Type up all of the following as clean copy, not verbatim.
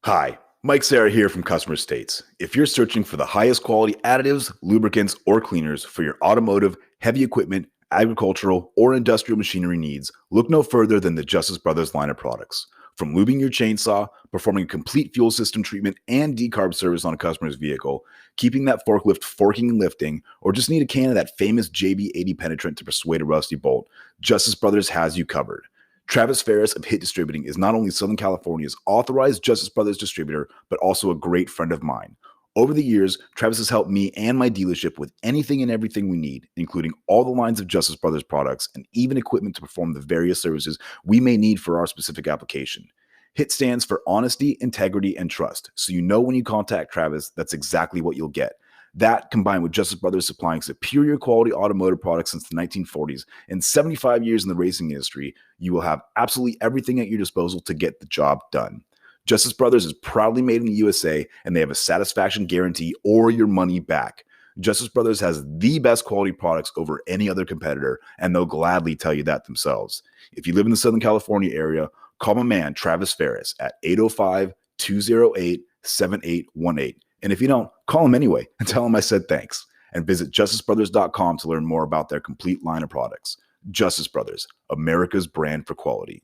Hi, Mike Sarah here from Customer States. If you're searching for the highest quality additives, lubricants, or cleaners for your automotive, heavy equipment, agricultural, or industrial machinery needs, look no further than the Justice Brothers line of products. From lubing your chainsaw, performing a complete fuel system treatment and decarb service on a customer's vehicle, keeping that forklift forking and lifting, or just need a can of that famous JB80 penetrant to persuade a rusty bolt, Justice Brothers has you covered. Travis Ferris of Hit Distributing is not only Southern California's authorized Justice Brothers distributor, but also a great friend of mine. Over the years, Travis has helped me and my dealership with anything and everything we need, including all the lines of Justice Brothers products and even equipment to perform the various services we may need for our specific application. HIT stands for honesty, integrity, and trust, so you know when you contact Travis, that's exactly what you'll get. That, combined with Justice Brothers supplying superior quality automotive products since the 1940s and 75 years in the racing industry, you will have absolutely everything at your disposal to get the job done. Justice Brothers is proudly made in the USA, and they have a satisfaction guarantee or your money back. Justice Brothers has the best quality products over any other competitor, and they'll gladly tell you that themselves. If you live in the Southern California area, call my man Travis Ferris at 805-208-7818. And if you don't, call him anyway and tell him I said thanks. And visit justicebrothers.com to learn more about their complete line of products. Justice Brothers, America's brand for quality.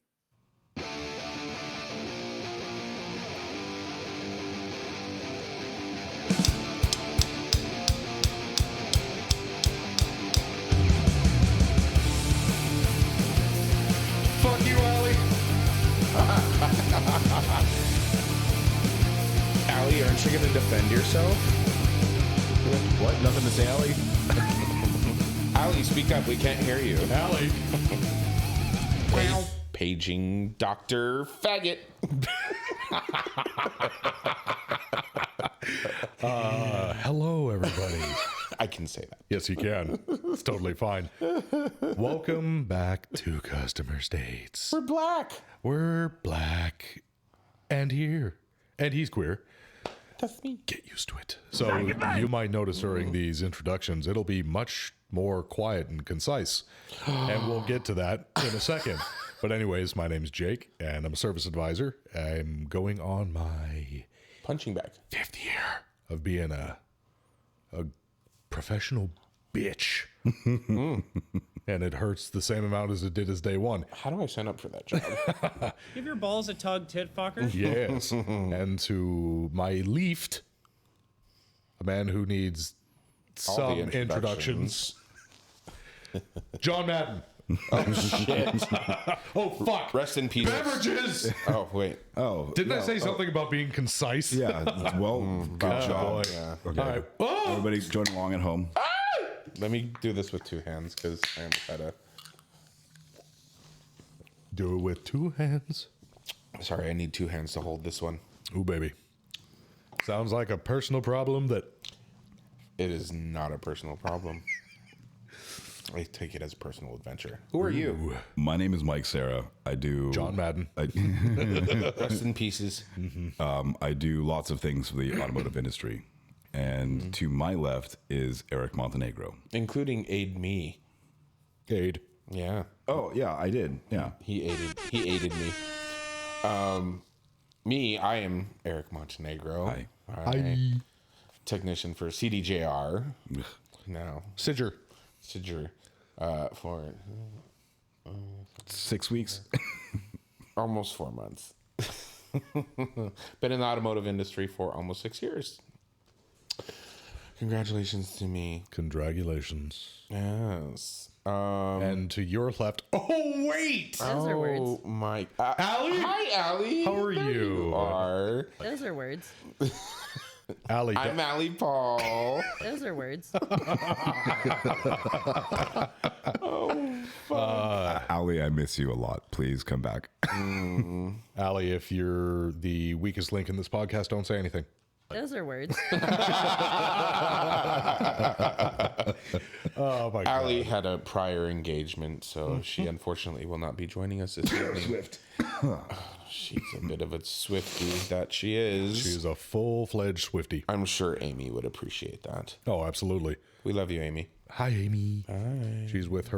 Fuck you, Allie. Allie, aren't you going to defend yourself? What? Nothing to say, Allie? Allie, speak up. We can't hear you. Allie. Paging Dr. Faggot. Hello, everybody. I can say that. Yes, you can. It's totally fine. Welcome back to Customer States. We're black. We're black and here. And he's queer. That's me. Get used to it. So you might notice during these introductions, it'll be much more quiet and concise. And we'll get to that in a second. But anyways, my name's Jake, and I'm a service advisor. I'm going on my Punching bag. 5th year of being a professional bitch. And it hurts the same amount as it did as day one. How do I sign up for that job? Give your balls a tug, tit fucker. Yes. And to my left, a man who needs All some the introductions. John Madden. Oh, shit. Oh, fuck. Rest in peace. Beverages. Oh, wait. Oh, Didn't I say something about being concise? yeah. Well, good job. Boy. Yeah. Okay. All right. Oh! Everybody join along at home. Let me do this with two hands because I am kind of... Do it with two hands. Sorry, I need two hands to hold this one. Ooh, baby. Sounds like a personal problem that... It is not a personal problem. I take it as a personal adventure. Who are you? My name is Mike Sarah. I do John Madden. Rest in pieces. I do lots of things for the automotive industry. And to my left is Eric Montenegro. Including aid me. Aid. Yeah. Oh, yeah, I did. Yeah. He aided me. I am Eric Montenegro. Hi. Hi. Technician for CDJR. Now, Sidger. for 6 weeks. almost 4 months. Been in the automotive industry for almost 6 years. Congratulations to me. Congratulations. Yes. And to your left. Oh, wait. Those are words. Oh my. Allie? Hi, Allie. How are There you? Are. Those are words. Allie. I'm Allie Paul. Those are words. Allie, I miss you a lot. Please come back. Allie, if you're the weakest link in this podcast, don't say anything. Those are words. Oh, my God. Allie had a prior engagement, so she unfortunately will not be joining us this evening. Swift. She's a bit of a Swiftie that she is. She's a full-fledged Swiftie. I'm sure Amy would appreciate that. Oh, absolutely. We love you, Amy. Hi, Amy. Hi. She's with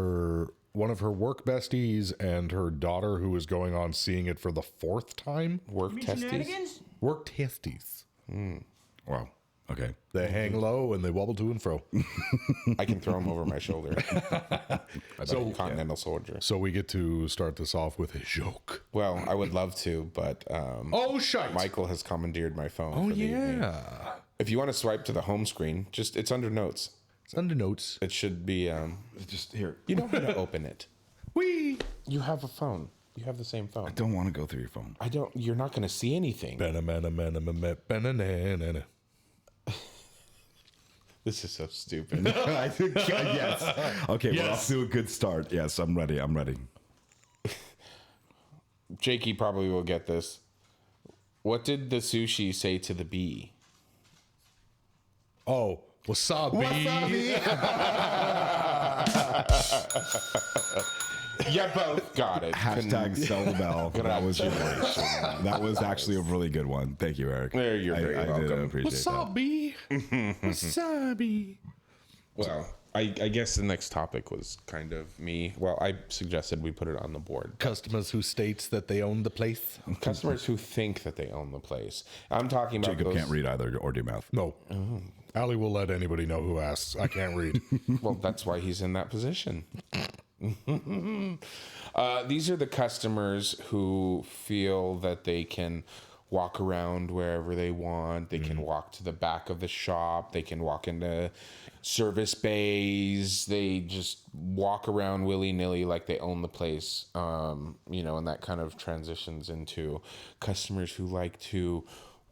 one of her work besties and her daughter, who is going on seeing it for the 4th time. Work testes. Work testes. Wow. Okay. They hang low and they wobble to and fro. I can throw them over my shoulder. So continental soldier. So we get to start this off with a joke. Well, I would love to, but Oh, shite. Michael has commandeered my phone. Oh, for the evening. yeah. If you want to swipe to the home screen, it's under notes. It's under notes. It should be. Just here. You know how to open it. Whee! You have a phone. You have the same phone. I don't want to go through your phone. I don't. You're not going to see anything. This is so stupid. I think yes. Okay, well, I'll Yes. do a good start. Yes, I'm ready. I'm ready. Jakey probably will get this. What did the sushi say to the bee? Oh, wasabi. You both got it. Hashtag sell the bell. That was your That was actually a really good one. Thank you, Eric. There, you're very I did welcome. appreciate that. Wasabi. Wasabi. Well, I guess the next topic was kind of me. Well, I suggested we put it on the board. Customers who states that they own the place. Customers who think that they own the place. I'm talking about Jacob those, can't read either or do math. No. Allie will let anybody know who asks. I can't read. Well, that's why he's in that position. These are the customers who feel that they can walk around wherever they want. They can walk to the back of the shop. They can walk into service bays. They just walk around willy-nilly like they own the place. And that kind of transitions into customers who like to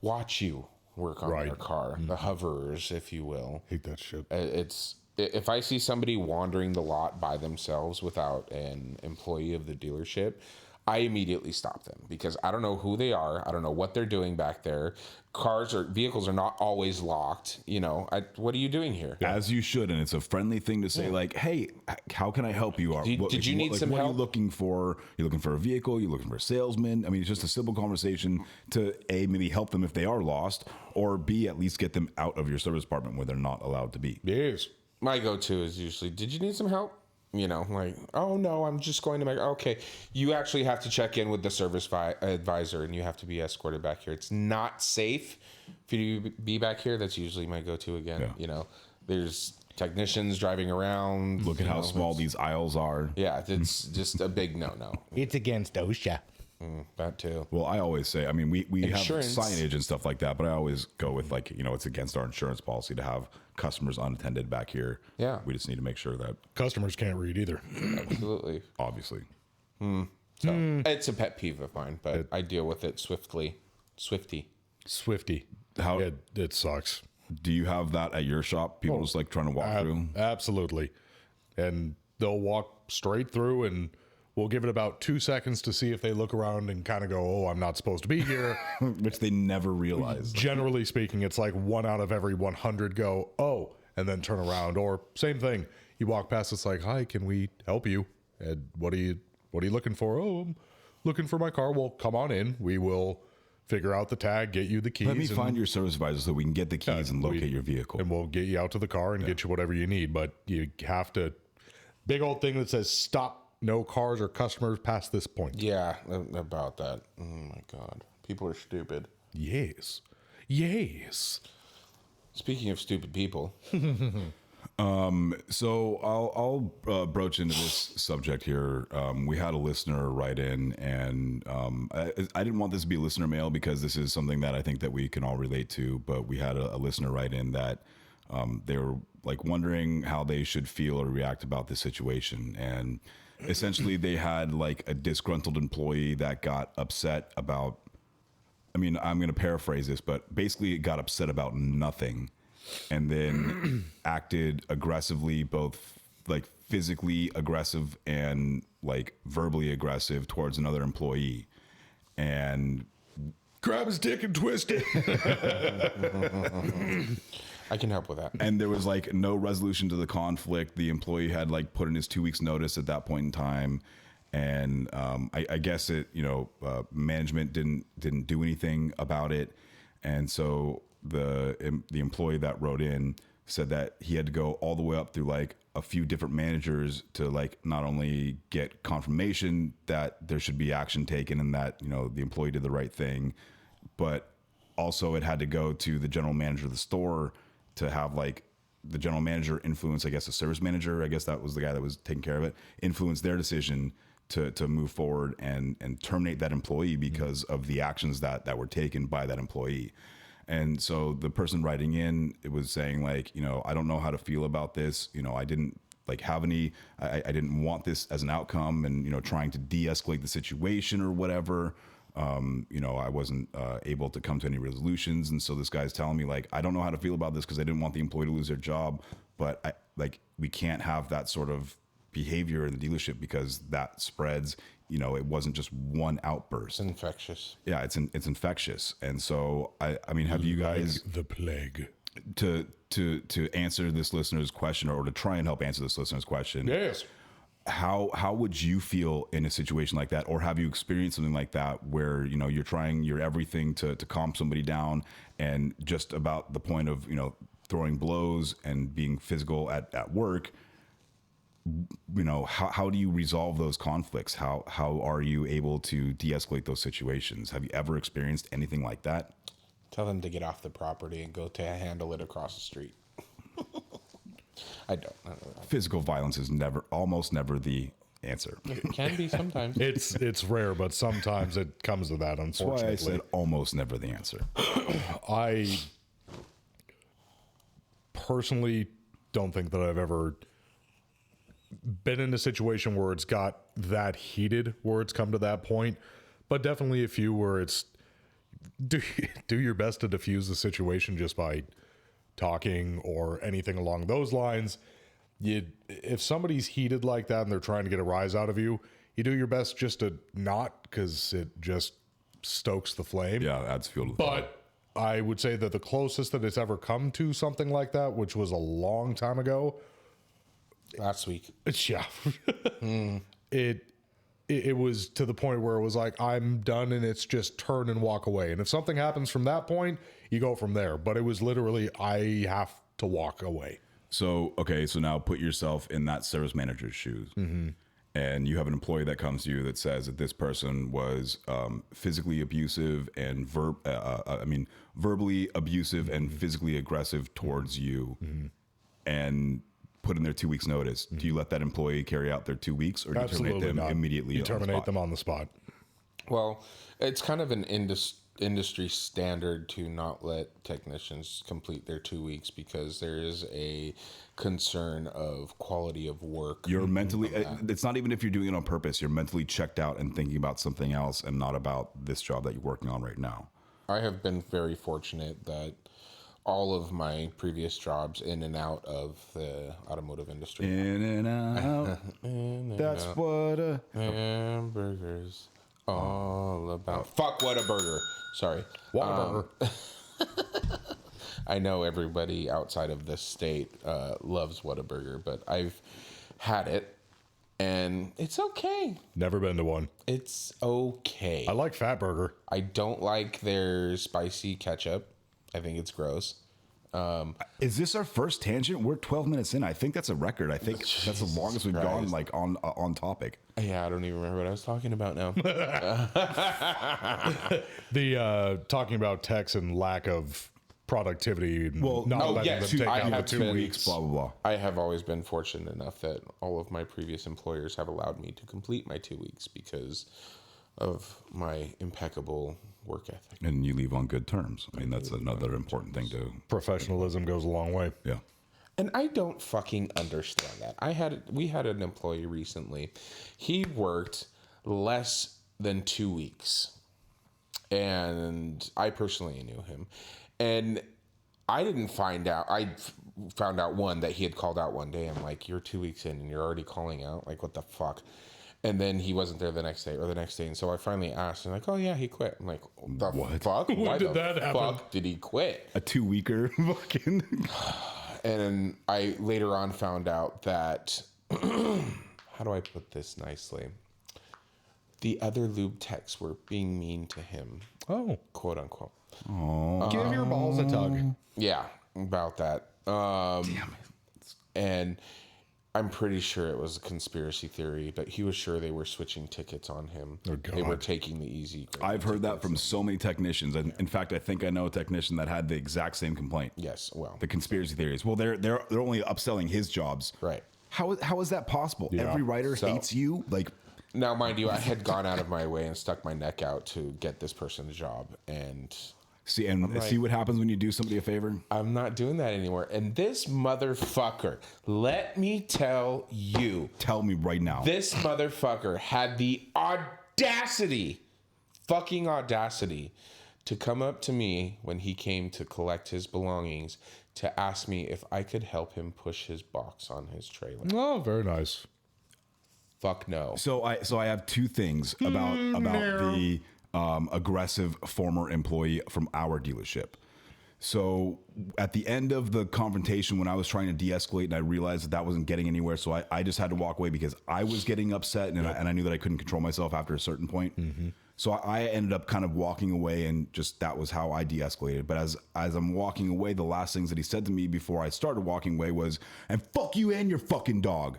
watch you work on Right. their car, the hoverers, if you will. Hate that shit. It's if I see somebody wandering the lot by themselves without an employee of the dealership, I immediately stop them because I don't know who they are. I don't know what they're doing back there. Vehicles are not always locked. What are you doing here? As you should, and it's a friendly thing to say, like, "Hey, how can I help you?" Or, Did you need some what help? are you looking for? You're looking for a vehicle. You're looking for a salesman. I mean, it's just a simple conversation to A, maybe help them if they are lost, or B, at least get them out of your service department where they're not allowed to be. Yes. My go-to is usually, "Did you need some help?" Like, "Oh no, I'm just going to make." Okay, you actually have to check in with the service advisor, and you have to be escorted back here. It's not safe for you to be back here. That's usually my go-to again. Yeah. There's technicians driving around. Look at how small these aisles are. Yeah, it's just a big no-no. It's against OSHA. That too. Well, I always say, I mean, we have Insurance. signage and stuff like that, but I always go with it's against our insurance policy to have customers unattended back here. Yeah. We just need to make sure that, Customers can't read either. Absolutely. obviously. So it's a pet peeve of mine, but I deal with it swifty. Swifty. How- It sucks. Do you have that at your shop? People just like trying to walk through? Absolutely. And they'll walk straight through, and we'll give it about 2 seconds to see if they look around and kind of go, "Oh, I'm not supposed to be here." Which they never realize. Generally speaking, it's like 1 out of every 100 go, "Oh," and then turn around. Or same thing. You walk past, it's like, "Hi, can we help you? And what are you looking for?" "Oh, I'm looking for my car." "Well, come on in. We will figure out the tag, get you the keys. Let me and- find your service advisor so we can get the keys and locate your vehicle. and we'll get you out to the car and get you whatever you need. But you have to, big old thing that says stop, no cars or customers past this point. Yeah, about that. Oh my God. People are stupid. Yes. Speaking of stupid people, So I'll broach into this subject here. We had a listener write in, and I didn't want this to be listener mail because this is something that I think that we can all relate to. But we had a listener write in that they were like wondering how they should feel or react about this situation, and essentially they had like a disgruntled employee that got upset about. I mean, I'm going to paraphrase this, but basically it got upset about nothing. And then acted aggressively, both like physically aggressive and like verbally aggressive towards another employee. And Grab his dick and twist it. I can help with that. and there was like no resolution to the conflict. The employee had like put in his 2 weeks notice at that point in time. And I guess management didn't do anything about it. And so the employee that wrote in said that he had to go all the way up through like a few different managers to like not only get confirmation that there should be action taken and that the employee did the right thing, but also it had to go to the general manager of the store to have like the general manager influence, I guess, the service manager, I guess that was the guy that was taking care of it, influence their decision to move forward and terminate that employee because of the actions that were taken by that employee. And so the person writing in, it was saying like, I don't know how to feel about this. I didn't like have any, I didn't want this as an outcome, and, trying to de-escalate the situation or whatever. I wasn't able to come to any resolutions. And so this guy's telling me like, I don't know how to feel about this because I didn't want the employee to lose their job, but we can't have that sort of behavior in the dealership because that spreads. It wasn't just one outburst. It's infectious. Yeah, it's infectious. And so I mean, have you guys the plague to answer this listener's question, or to try and help answer this listener's question? Yes. How would you feel in a situation like that, or have you experienced something like that where you're trying your everything to calm somebody down, and just about the point of throwing blows and being physical at work? How do you resolve those conflicts? How are you able to de-escalate those situations? Have you ever experienced anything like that? Tell them to get off the property and go to handle it across the street. I don't know. Physical violence is almost never the answer. It can be sometimes. It's rare, but sometimes it comes to that, That's why unfortunately. I said almost never the answer. I personally don't think that I've ever been in a situation where it's got that heated, where it's come to that point, but definitely a few where it's do your best to diffuse the situation just by talking or anything along those lines. If somebody's heated like that and they're trying to get a rise out of you, you do your best just to not, because it just stokes the flame. Yeah, adds fuel to the fire. But I would say that the closest that it's ever come to something like that, which was a long time ago, Last week. yeah, it was to the point where it was like, I'm done, and it's just turn and walk away. And if something happens from that point, you go from there. But it was literally, I have to walk away. So, okay, so now put yourself in that service manager's shoes. Mm-hmm. And you have an employee that comes to you that says that this person was physically abusive and verbally abusive and physically aggressive towards you, and put in their 2 weeks notice. Do you let that employee carry out their 2 weeks, or do you terminate them immediately? You terminate them on the spot. Well, it's kind of an industry standard to not let technicians complete their 2 weeks because there is a concern of quality of work. You're mentally, it's not even if you're doing it on purpose, you're mentally checked out and thinking about something else and not about this job that you're working on right now. I have been very fortunate that all of my previous jobs in and out of the automotive industry. In and out. That's what hamburgers all about. Fuck Whataburger. Sorry. Whataburger. I know everybody outside of this state loves Whataburger, but I've had it and it's okay. Never been to one. It's okay. I like Fatburger. I don't like their spicy ketchup. I think it's gross. Is this our first tangent? We're 12 minutes in. I think that's a record. I think that's the longest we've gone like on topic. Yeah, I don't even remember what I was talking about now. The talking about techs and lack of productivity. And Well, not oh, letting yes, them take I out the have 2 been- weeks. Blah, blah, blah. I have always been fortunate enough that all of my previous employers have allowed me to complete my 2 weeks because of my impeccable work ethic. And you leave on good terms. I mean, that's another important thing to. Professionalism goes a long way. Yeah. And I don't fucking understand that. We had an employee recently. He worked less than 2 weeks. And I personally knew him. And I didn't find out. I found out that he had called out one day. I'm like, you're 2 weeks in and you're already calling out? Like, what the fuck? And then he wasn't there the next day. And so I finally asked him, like, oh yeah, he quit. I'm like, the fuck? Why did the that happen? fuck did he quit? A 2 weeker fucking. And I later on found out that, how do I put this nicely? The other lube techs were being mean to him, Oh, quote unquote. give your balls a tug. Yeah, about that. Damn it. And I'm pretty sure it was a conspiracy theory, but he was sure they were switching tickets on him. Oh, they were God. taking the easy. I've heard that from so many technicians. And in fact, I think I know a technician that had the exact same complaint. Yes, well, The conspiracy theories. Well, they're only upselling his jobs. right. How is that possible? Yeah. Every writer So- hates you. Like, Now, mind you, I had gone out of my way and stuck my neck out to get this person a job, and see what happens when you do somebody a favor. I'm not doing that anymore. And this motherfucker, let me tell you, Tell me right now. this motherfucker had the fucking audacity, to come up to me when he came to collect his belongings to ask me if I could help him push his box on his trailer. Oh, very nice. Fuck no. So I have two things about the aggressive former employee from our dealership. So at the end of the confrontation, when I was trying to de-escalate and I realized that wasn't getting anywhere, so I just had to walk away because I was getting upset and I knew that I couldn't control myself after a certain point. So I ended up kind of walking away, and just that was how I de-escalated. But as I'm walking away, the last things that he said to me before I started walking away was, "And fuck you and your fucking dog."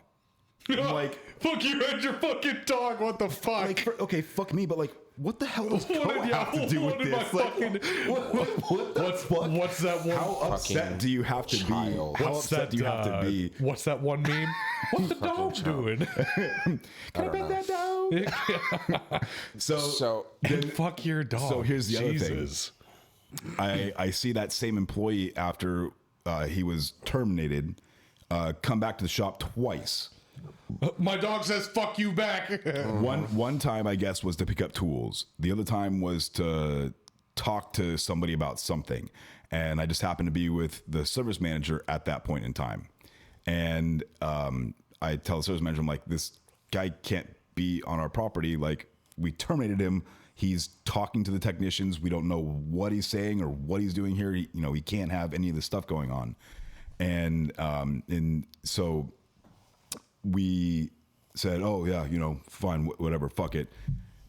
I'm like, Fuck you and your fucking dog. What the fuck? like, okay, fuck me, but like, what the hell does What Co did- have to do what with did my this? Like, fucking- what the fuck? What's that one? How upset do you have to child. be? How What's upset that? do you have to be? What's that one meme? What's the dog doing? Can I pet that dog? So Fuck your dog. So here's the other thing. Jesus. I see that same employee after he was terminated come back to the shop twice. My dog says "fuck you" back. One time, I guess, was to pick up tools. The other time was to talk to somebody about something. And I just happened to be with the service manager at that point in time. And I tell the service manager, I'm like, this guy can't be on our property. Like, we terminated him. He's talking to the technicians. We don't know what he's saying or what he's doing here. He can't have any of this stuff going on. And so we said, oh yeah, fine, whatever, fuck it.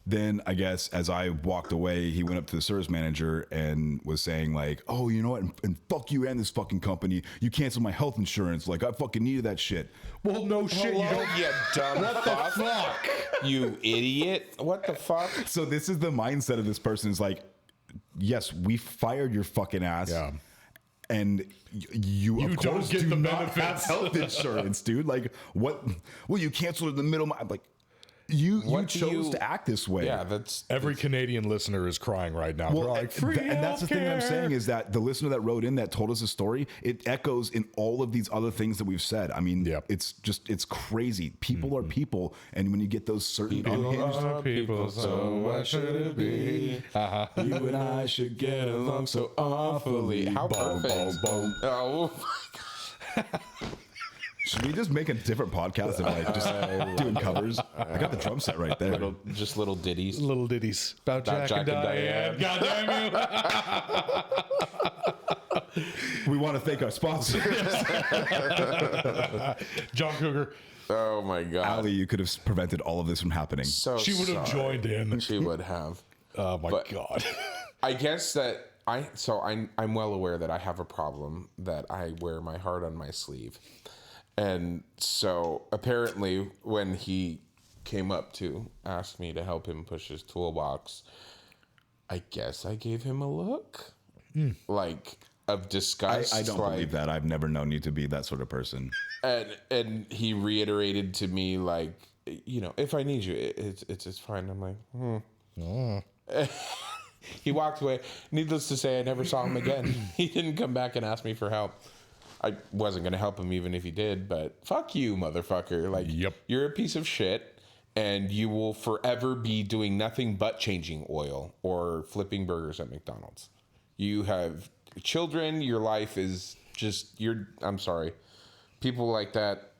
Then I guess as I walked away, he went up to the service manager and was saying like, oh, you know what? And fuck you and this fucking company. You canceled my health insurance. Like, I fucking needed that shit. Well, no shit. You don't. you dumb fuck. You idiot. What the fuck? So this is the mindset of this person, is like, yes, we fired your fucking ass. Yeah. And you of don't course get do the not have benefits. health insurance, dude. Like, what? Well, you canceled in the middle. I'm like, you What do chose you- to act this way. Yeah, that's Every Canadian listener is crying right now. Well, They're like, free and that's the thing that I'm healthcare. saying, is that the listener that wrote in that told us the story, it echoes in all of these other things that we've said. I mean, Yep. it's crazy. People are people, and when you get those certain unhinged, People, so what should it be? you and I should get along so awfully. how Boom, perfect. boom, boom. Oh, Should we just make a different podcast of like just doing covers? I got the drum set right there. just little ditties. Little ditties about Jack, Jack and and Diane. Diane. God damn you. We want to thank our sponsors. John Cougar. Oh my god. Ali, you could have prevented all of this from happening. So She would have sorry. joined in. She would have. Oh my But- God. I guess that I'm well aware that I have a problem, that I wear my heart on my sleeve. And so apparently when he came up to ask me to help him push his toolbox, I guess I gave him a look like of disgust. I don't like, believe that. I've never known you to be that sort of person. And he reiterated to me like, if I need you, it's fine. I'm like, He walked away. Needless to say, I never saw him again. He didn't come back and ask me for help. I wasn't going to help him even if he did, but fuck you, motherfucker. Like, Yep. You're a piece of shit, and you will forever be doing nothing but changing oil or flipping burgers at McDonald's. You have children. Your life is just, I'm sorry. People like that,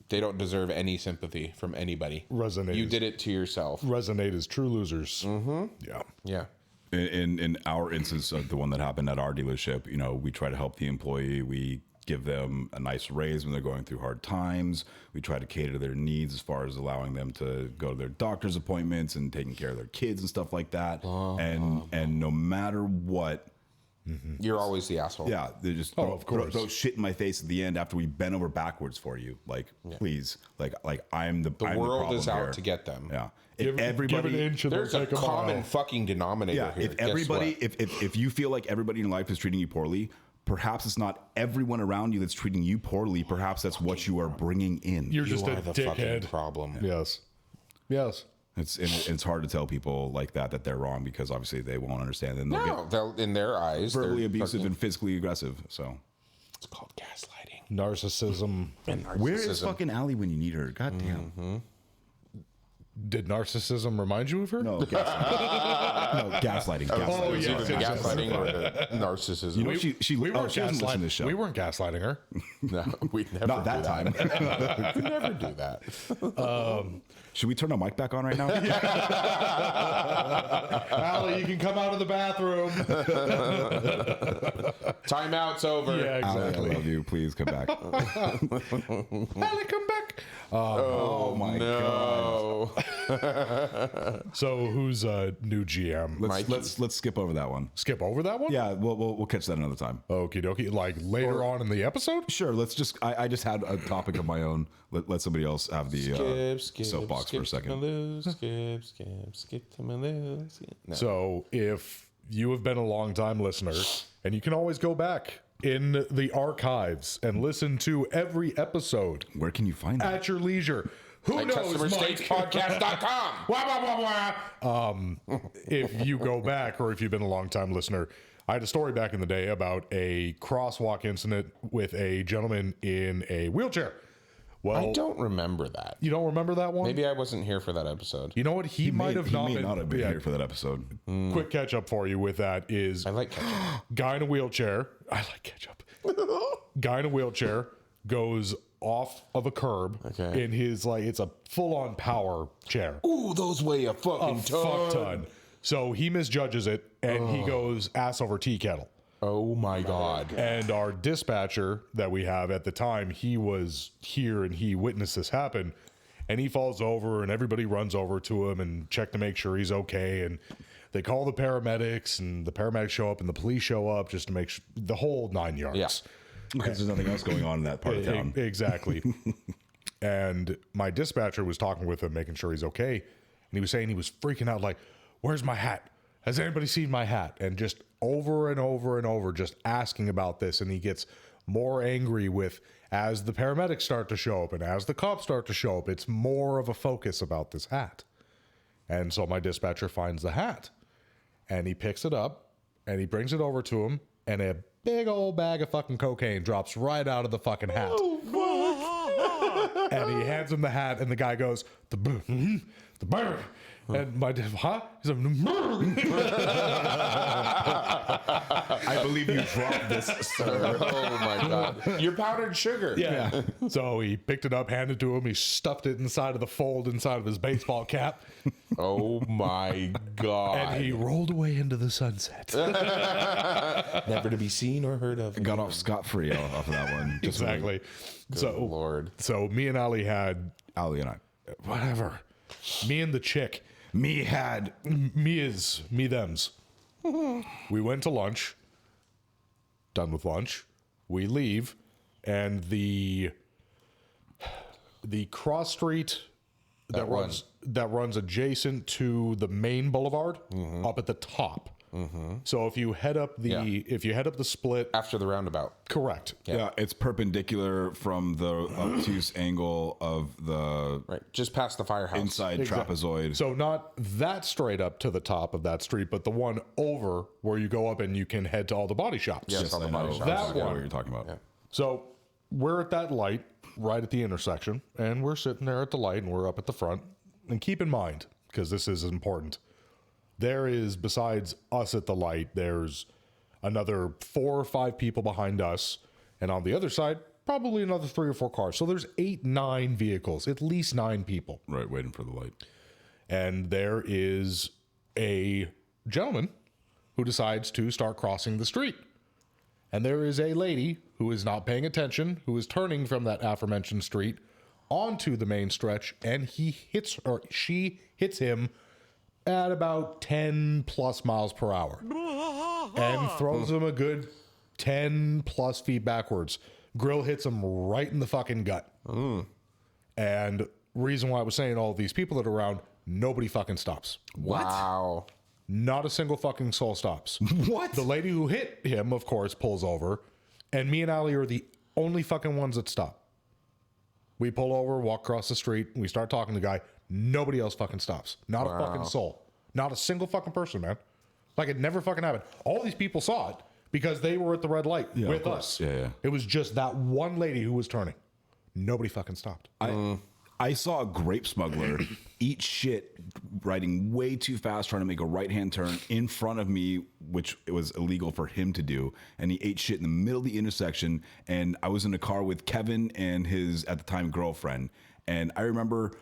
they don't deserve any sympathy from anybody. Resonate. You did it to yourself. Resonate as true losers. Mm-hmm. Yeah. Yeah. In our instance of the one that happened at our dealership, we try to help the employee. We give them a nice raise when they're going through hard times. We try to cater to their needs as far as allowing them to go to their doctor's appointments and taking care of their kids and stuff like that. And no matter what, You're always the asshole. Yeah, they just of course. throw shit in my face at the end after we bend over backwards for you. Like, please, like I'm the world problem is out here. to get them. Yeah, Give an inch and There's they'll a take a common mile. fucking denominator yeah. here. If Guess everybody, what? if you feel like everybody in your life is treating you poorly, perhaps it's not everyone around you that's treating you poorly. Perhaps that's what you are bringing in. You're just you a are the fucking dickhead. problem. Yes. Yes. It's hard to tell people like that they're wrong because obviously they won't understand. And they'll No, they'll, in their eyes, get verbally they're abusive fucking- and physically aggressive. So it's called gaslighting. Narcissism. And where is narcissism. fucking Allie when you need her? God damn. Did narcissism remind you of her? No, gaslighting. No, gaslighting. Gaslighting. It's yeah, either yeah, gaslighting or narcissism. You know, she We weren't she doesn't listen to this show. We weren't gaslighting her. No, we never Not that do time. we never do that. Should we turn our mic back on right now? Allie, you can come out of the bathroom. Timeout's over. Yeah, Allie, exactly. I love you. Please come back. Allie, come back. Oh my god. No. So who's new GM? Let's skip over that one. Skip over that one? Yeah, we'll catch that another time. Okie dokie. Like later on in the episode? Sure. Let's just. I just had a topic of my own. Let somebody else have the Skip, soapbox for a second. Skip to my loo. No. So if you have been a long time listener, and you can always go back in the archives and listen to every episode Where can you find that? at your leisure. Who At knows, Mike? CustomerStatesPodcast.com. Wah, wah, wah, wah. If you go back, or if you've been a long time listener, I had a story back in the day about a crosswalk incident with a gentleman in a wheelchair. Well, I don't remember that. you don't remember that one? Maybe I wasn't here for that episode. You know what? He might have not He may been. not have been yeah, here for that episode. Quick catch up for you with that is I like ketchup. guy in a wheelchair. I like ketchup. Guy in a wheelchair goes off of a curb Okay. in his it's a full on power chair. Ooh, those weigh a fucking Fuck ton. So he misjudges it and he goes ass over tea kettle. Oh my god. And our dispatcher that we have at the time, he was here and he witnessed this happen. And he falls over and everybody runs over to him and check to make sure he's okay. And they call the paramedics and the paramedics show up and the police show up just to make sure the whole 9 yards. Yeah. Because there's nothing else going on in that part of town. Exactly. And my dispatcher was talking with him, making sure he's okay. And he was saying he was freaking out, like, where's my hat? Has anybody seen my hat? And just over and over and over, just asking about this. And he gets more angry with, as the paramedics start to show up and as the cops start to show up, it's more of a focus about this hat. And so my dispatcher finds the hat and he picks it up and he brings it over to him, and a big old bag of fucking cocaine drops right out of the fucking hat. And he hands him the hat, and the guy goes, the bird. And my huh? He's like, I believe you dropped this, sir. Oh my god. Your powdered sugar. yeah. So he picked it up, handed it to him. He stuffed it inside of the fold inside of his baseball cap, Oh my god. and he rolled away into the sunset. Never to be seen or heard of. Got off scot-free off of that one. Just Exactly. So Lord. So me and Ali had Ali and I. whatever. Me and the chick. Me Thems. We went to lunch. Done with lunch. We leave, and the cross street that runs adjacent to the main boulevard up at the top. So if you head up the split, After the roundabout. correct. Yeah, it's perpendicular from the obtuse angle of the Right. Just past the firehouse. inside trapezoid. So not that straight up to the top of that street, but the one over where you go up and you can head to all the body shops. Yes, all the I body know shops. That exactly one. what you're talking about. So we're at that light right at the intersection, and we're sitting there at the light, and we're up at the front. And keep in mind, because this is important, there is, besides us at the light, there's another 4 or 5 people behind us, and on the other side, probably another 3 or 4 cars. So there's 8, 9 vehicles, at least 9 people. Right, waiting for the light. And there is a gentleman who decides to start crossing the street. And there is a lady who is not paying attention, who is turning from that aforementioned street onto the main stretch, and she hits him at about 10 plus miles per hour and throws him a good 10 plus feet backwards. Grill hits him right in the fucking gut. And reason why I was saying all of these people that are around, nobody fucking stops. Wow. Not a single fucking soul stops. What? The lady who hit him, of course, pulls over, and me and Ali are the only fucking ones that stop. We pull over, walk across the street, and we start talking to the guy. Nobody else fucking stops. Not a fucking soul. Not a single fucking person, man. Like, it never fucking happened. All these people saw it because they were at the red light with us. Yeah. It was just that one lady who was turning. Nobody fucking stopped. I saw a grape smuggler eat shit riding way too fast, trying to make a right-hand turn in front of me, which it was illegal for him to do. And he ate shit in the middle of the intersection. And I was in a car with Kevin and his, at the time, girlfriend. And I remember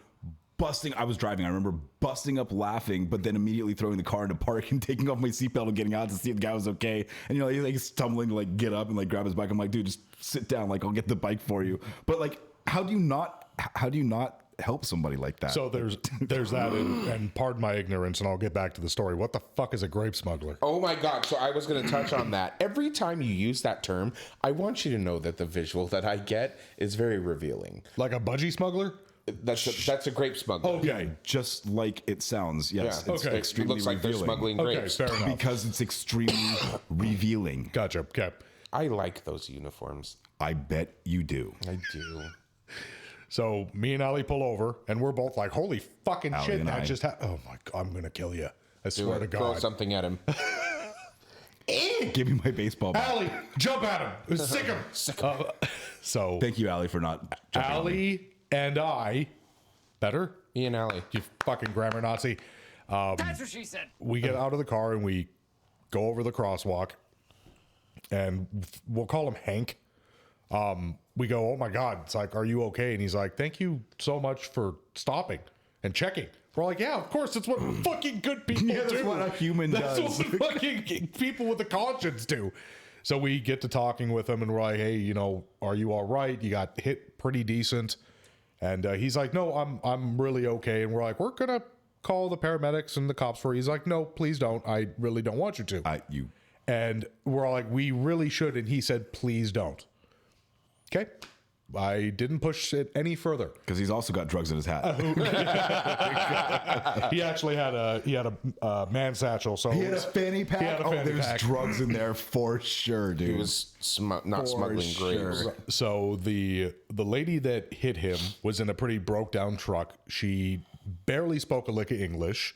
I was driving. I remember busting up laughing, but then immediately throwing the car into park and taking off my seatbelt and getting out to see if the guy was okay. And, you know, he's like stumbling to like get up and like grab his bike. I'm like, dude, just sit down. Like, I'll get the bike for you. But like, how do you not help somebody like that? So there's that, and pardon my ignorance, and I'll get back to the story. What the fuck is a grape smuggler? Oh my God. So I was going to touch on that. Every time you use that term, I want you to know that the visual that I get is very revealing. Like a budgie smuggler? That's a grape smuggler. Okay. Just like it sounds. Yes. Yeah. It's Okay. It extremely looks like they're revealing. smuggling Okay, grapes. fair enough. Because it's extremely revealing. Gotcha. Okay. I like those uniforms. I bet you do. I do. So me and Ali pull over, and we're both like, holy fucking Ali shit, and that I. just happened. Oh my God, I'm going to kill you. I Do swear it. to Throw God. something at him. Give me my baseball bat. Ali, jump at him. Sick him. So Thank you, Ali, for not jumping on me. Ali and I, better? Ian Alley. You fucking grammar Nazi. That's what she said. We get out of the car and we go over the crosswalk, and we'll call him Hank. We go, oh my God. It's like, are you okay? And he's like, thank you so much for stopping and checking. We're like, yeah, of course. That's what fucking good people Yeah, that's do. what a human That's does. what fucking people with a conscience do. So we get to talking with him, and we're like, hey, you know, are you all right? You got hit pretty decent. And he's like, no, I'm really okay. And we're like, we're going to call the paramedics and the cops for you. He's like, no, please don't. I really don't want you to. And we're all like, we really should. And he said, please don't. Okay. I didn't push it any further. Because he's also got drugs in his hat. He actually had a man satchel. So He had a fanny pack. He had a fanny there's pack. drugs in there for sure, dude. He was not smuggling grapes. So the lady that hit him was in a pretty broke down truck. She barely spoke a lick of English.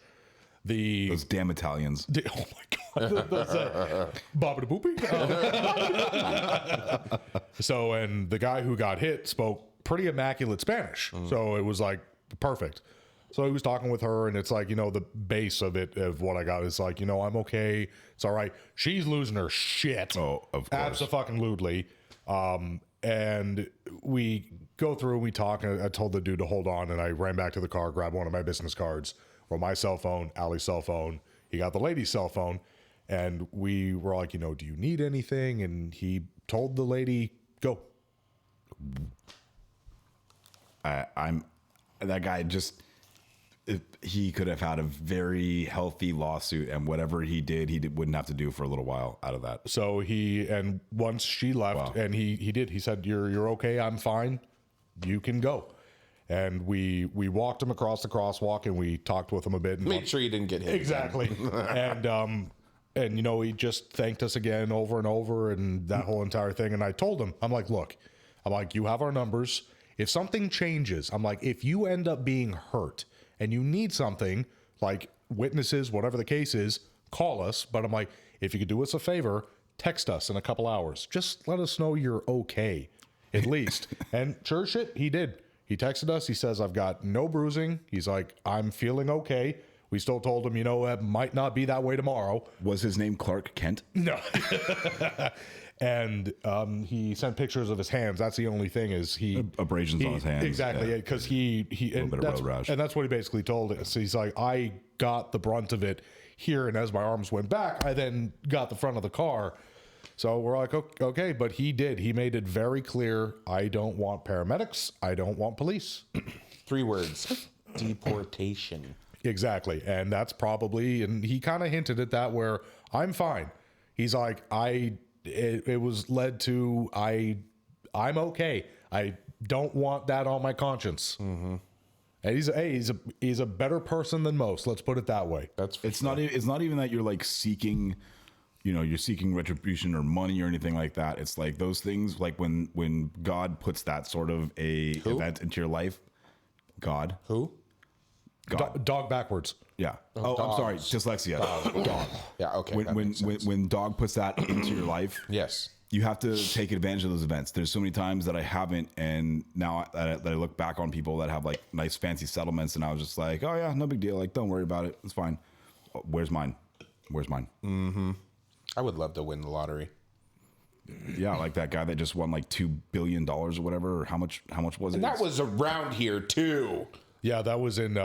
Those damn Italians. Oh my God. That's Baba da boopy. So, and the guy who got hit spoke pretty immaculate Spanish. So it was like perfect. So he was talking with her, and it's like, you know, the base of it, of what I got is like, you know, I'm okay. It's all right. She's losing her shit. Oh, of course. Abso-fucking-lutely. And we go through and we talk, and I told the dude to hold on, and I ran back to the car, grabbed one of my business cards, or my cell phone, Ali's cell phone. He got the lady's cell phone, and we were like, you know, do you need anything? And he told the lady, go. I'm that guy. Just he could have had a very healthy lawsuit, and whatever he wouldn't have to do for a little while out of that. So and once she left, and he did, he said, you're okay, I'm fine, you can go. And we walked him across the crosswalk, and we talked with him a bit. And Make sure you didn't get hit. Exactly. And you know, he just thanked us again over and over, and that whole entire thing. And I told him, I'm like, look, you have our numbers. If something changes, I'm like, if you end up being hurt and you need something like witnesses, whatever the case is, call us. But I'm like, if you could do us a favor, text us in a couple hours. Just let us know you're okay, at least. And sure shit, he did. He texted us. He says, I've got no bruising. He's like, I'm feeling okay. We still told him, you know, it might not be that way tomorrow. Was his name Clark Kent? No. And he sent pictures of his hands. That's the only thing is abrasions on his hands. Exactly. Because he and bit of road rash. that's what he basically told us. He's like, I got the brunt of it here. And as my arms went back, I then got the front of the car. So we're like, okay, but he did. He made it very clear. I don't want paramedics. I don't want police. 3 words. Deportation. Exactly. And that's probably, and he kind of hinted at that where I'm fine. He's like, it was led to, I'm okay. I don't want that on my conscience. Mm-hmm. And he's a better person than most. Let's put it that way. It's not even that you're like seeking, you're seeking retribution or money or anything like that. It's like those things, like when God puts that sort of event into your life. God. Who? God. Dog backwards. Yeah. Oh, I'm sorry. Dyslexia. Dog. Yeah. Okay. When dog puts that into your life. Yes. You have to take advantage of those events. There's so many times that I haven't, and now that I look back on people that have like nice fancy settlements, and I was just like, oh yeah, no big deal. Like, don't worry about it. It's fine. Where's mine? Mm-hmm. I would love to win the lottery. Yeah, like that guy that just won like $2 billion or whatever. Or how much was it? And that was around here too. Yeah, that was in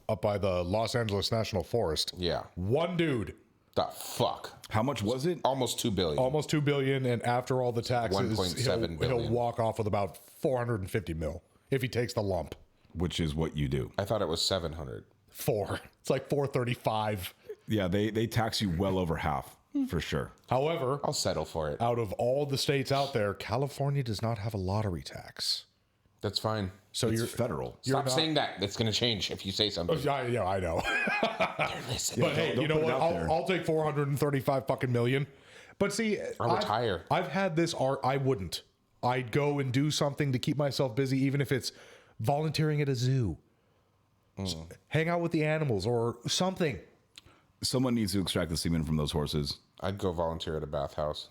up by the Los Angeles National Forest. Yeah. One dude. The fuck. How much was it? Almost $2 billion. Almost $2 billion, and after all the taxes, 1.7 billion. he'll walk off with about 450 mil if he takes the lump. Which is what you do. I thought it was 700. It's like 435. Yeah, they tax you well over half for sure. However, I'll settle for it. out of all the states out there, California does not have a lottery tax. That's fine. So It's you're federal. Stop saying that. That's going to change if you say something. Yeah, I know. Listen. But hey, don't you know put it what? out there. I'll take 435 fucking million. But see, I'll retire. I've had this art. I wouldn't. I'd go and do something to keep myself busy, even if it's volunteering at a zoo, hang out with the animals or something. Someone needs to extract the semen from those horses. I'd go volunteer at a bathhouse.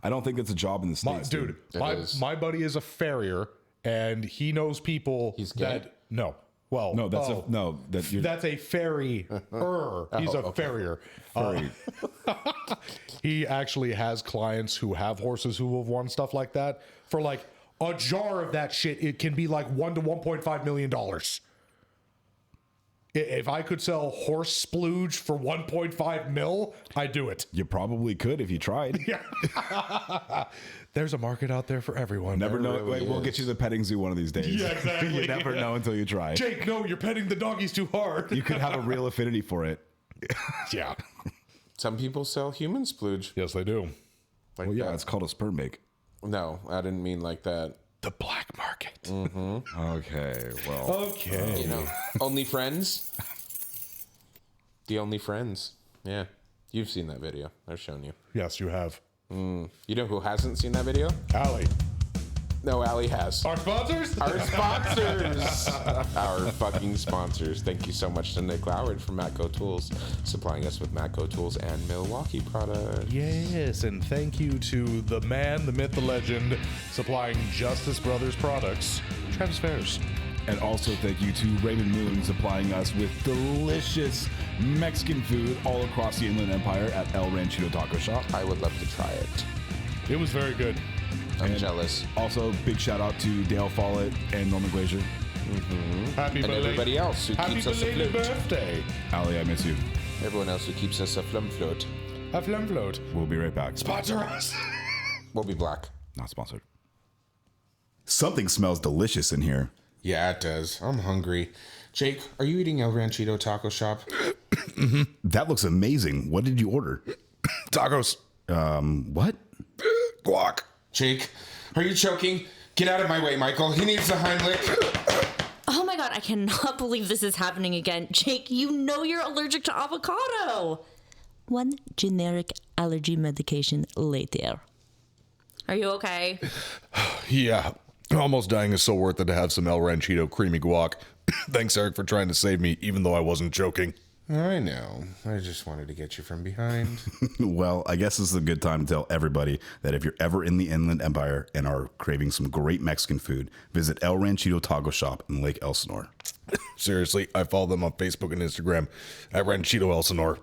I don't think that's a job in the States, Dude, It is. my buddy is a farrier, and he knows people He's gay? that no. Well, No, that's that's a farrier. He's a farrier. He actually has clients who have horses who have won stuff like that. For like a jar of that shit, it can be like $1 to $1.5 million. If I could sell horse splooge for 1.5 mil, I'd do it. You probably could if you tried. There's a market out there for everyone. Never know. really We'll is. get you to the petting zoo one of these days. Yeah, exactly. You never know until you try. Jake, no, you're petting the doggies too hard. You could have a real affinity for it. Yeah. Some people sell human splooge. Yes, they do. Like Well, yeah, that. it's called a sperm bank. No, I didn't mean like that. The black market. Okay, well, Okay. You know, Only Friends. The Only Friends. Yeah. You've seen that video. I've shown you. Yes, you have. You know who hasn't seen that video? Allie. No, Allie has. Our sponsors? Our sponsors. Our fucking sponsors. Thank you so much to Nick Loward from Matco Tools, supplying us with Matco Tools and Milwaukee products. Yes, and thank you to the man, the myth, the legend, supplying Justice Brothers products, Travis Ferris. and also thank you to Raymond Moon supplying us with delicious Mexican food all across the Inland Empire at El Ranchito Taco Shop. I would love to try it. It was very good. I'm jealous. Also, big shout out to Dale Follett and Norman Glazier. Happy And everybody else who Happy keeps us belated afloat. birthday. Allie, I miss you. Everyone else who keeps us afloat. A flam float. We'll be right back. Sponsor us. We'll be black. Not sponsored. Something smells delicious in here. Yeah, it does. I'm hungry. Jake, are you eating El Ranchito Taco Shop? That looks amazing. What did you order? Tacos. What? Guac. Jake, are you choking? Get out of my way, Michael. He needs the Heimlich. Oh my god, I cannot believe this is happening again. Jake, you know you're allergic to avocado. One generic allergy medication later. Are you okay? Yeah. Almost dying is so worth it to have some El Ranchito creamy guac. Thanks, Eric, for trying to save me, even though I wasn't joking. I know. I just wanted to get you from behind. Well, I guess this is a good time to tell everybody that if you're ever in the Inland Empire and are craving some great Mexican food, visit El Ranchito Taco Shop in Lake Elsinore. Seriously, I follow them on Facebook and Instagram at Ranchito Elsinore.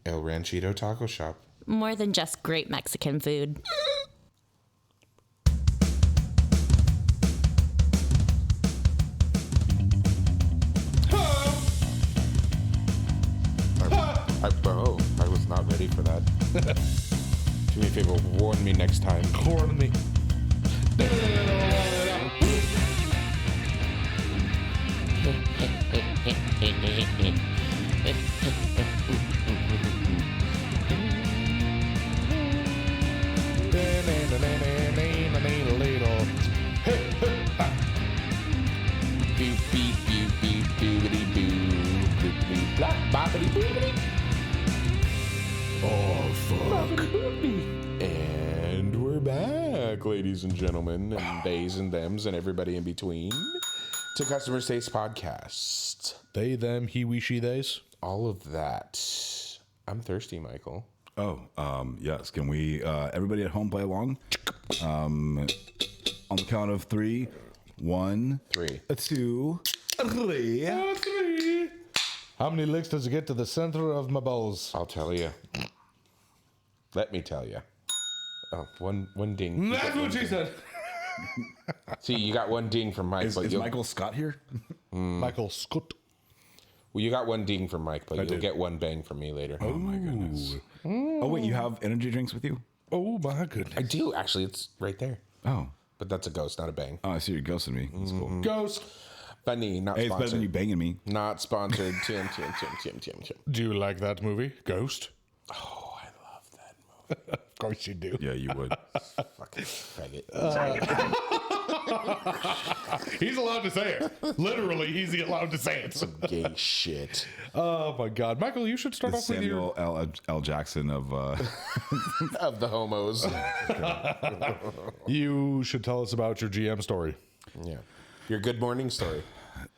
El Ranchito Taco Shop. More than just great Mexican food. I was not ready for that. Do me a favor, warn me next time. Warn me. Oh, fuck. And we're back, ladies and gentlemen, and theys and thems, and everybody in between, to Customer Taste Podcast. They, them, he, we, she, theys. All of that. I'm thirsty, Michael. Oh, yes. Can we, everybody at home play along? On the count of 3. 1, 3. 2, 3. How many licks does it get to the center of my balls? I'll tell you. Let me tell you. Oh, one ding. That's what she said. See, you got one ding from Mike. Is but you'll- Michael Scott here? Michael Scott. Well, you got one ding from Mike, but you'll did. get one bang from me later. Oh my goodness. Oh wait, you have energy drinks with you? Oh, my goodness. I do, actually. It's right there. Oh. But that's a ghost, not a bang. Oh, I see you're ghosting me. That's cool. Ghost. Funny, not Hey, it's better than you sponsored. banging me. Not sponsored. Tim. Do you like that movie, Ghost? Oh, I love that movie. Of course you do. Yeah, you would. Fucking faggot. He's allowed to say it. Literally, he's allowed to say it. Gay shit. Oh, my God. Michael, you should start off with your... Samuel L. Jackson of Of the homos. You should tell us about your GM story. Yeah. Your good morning story.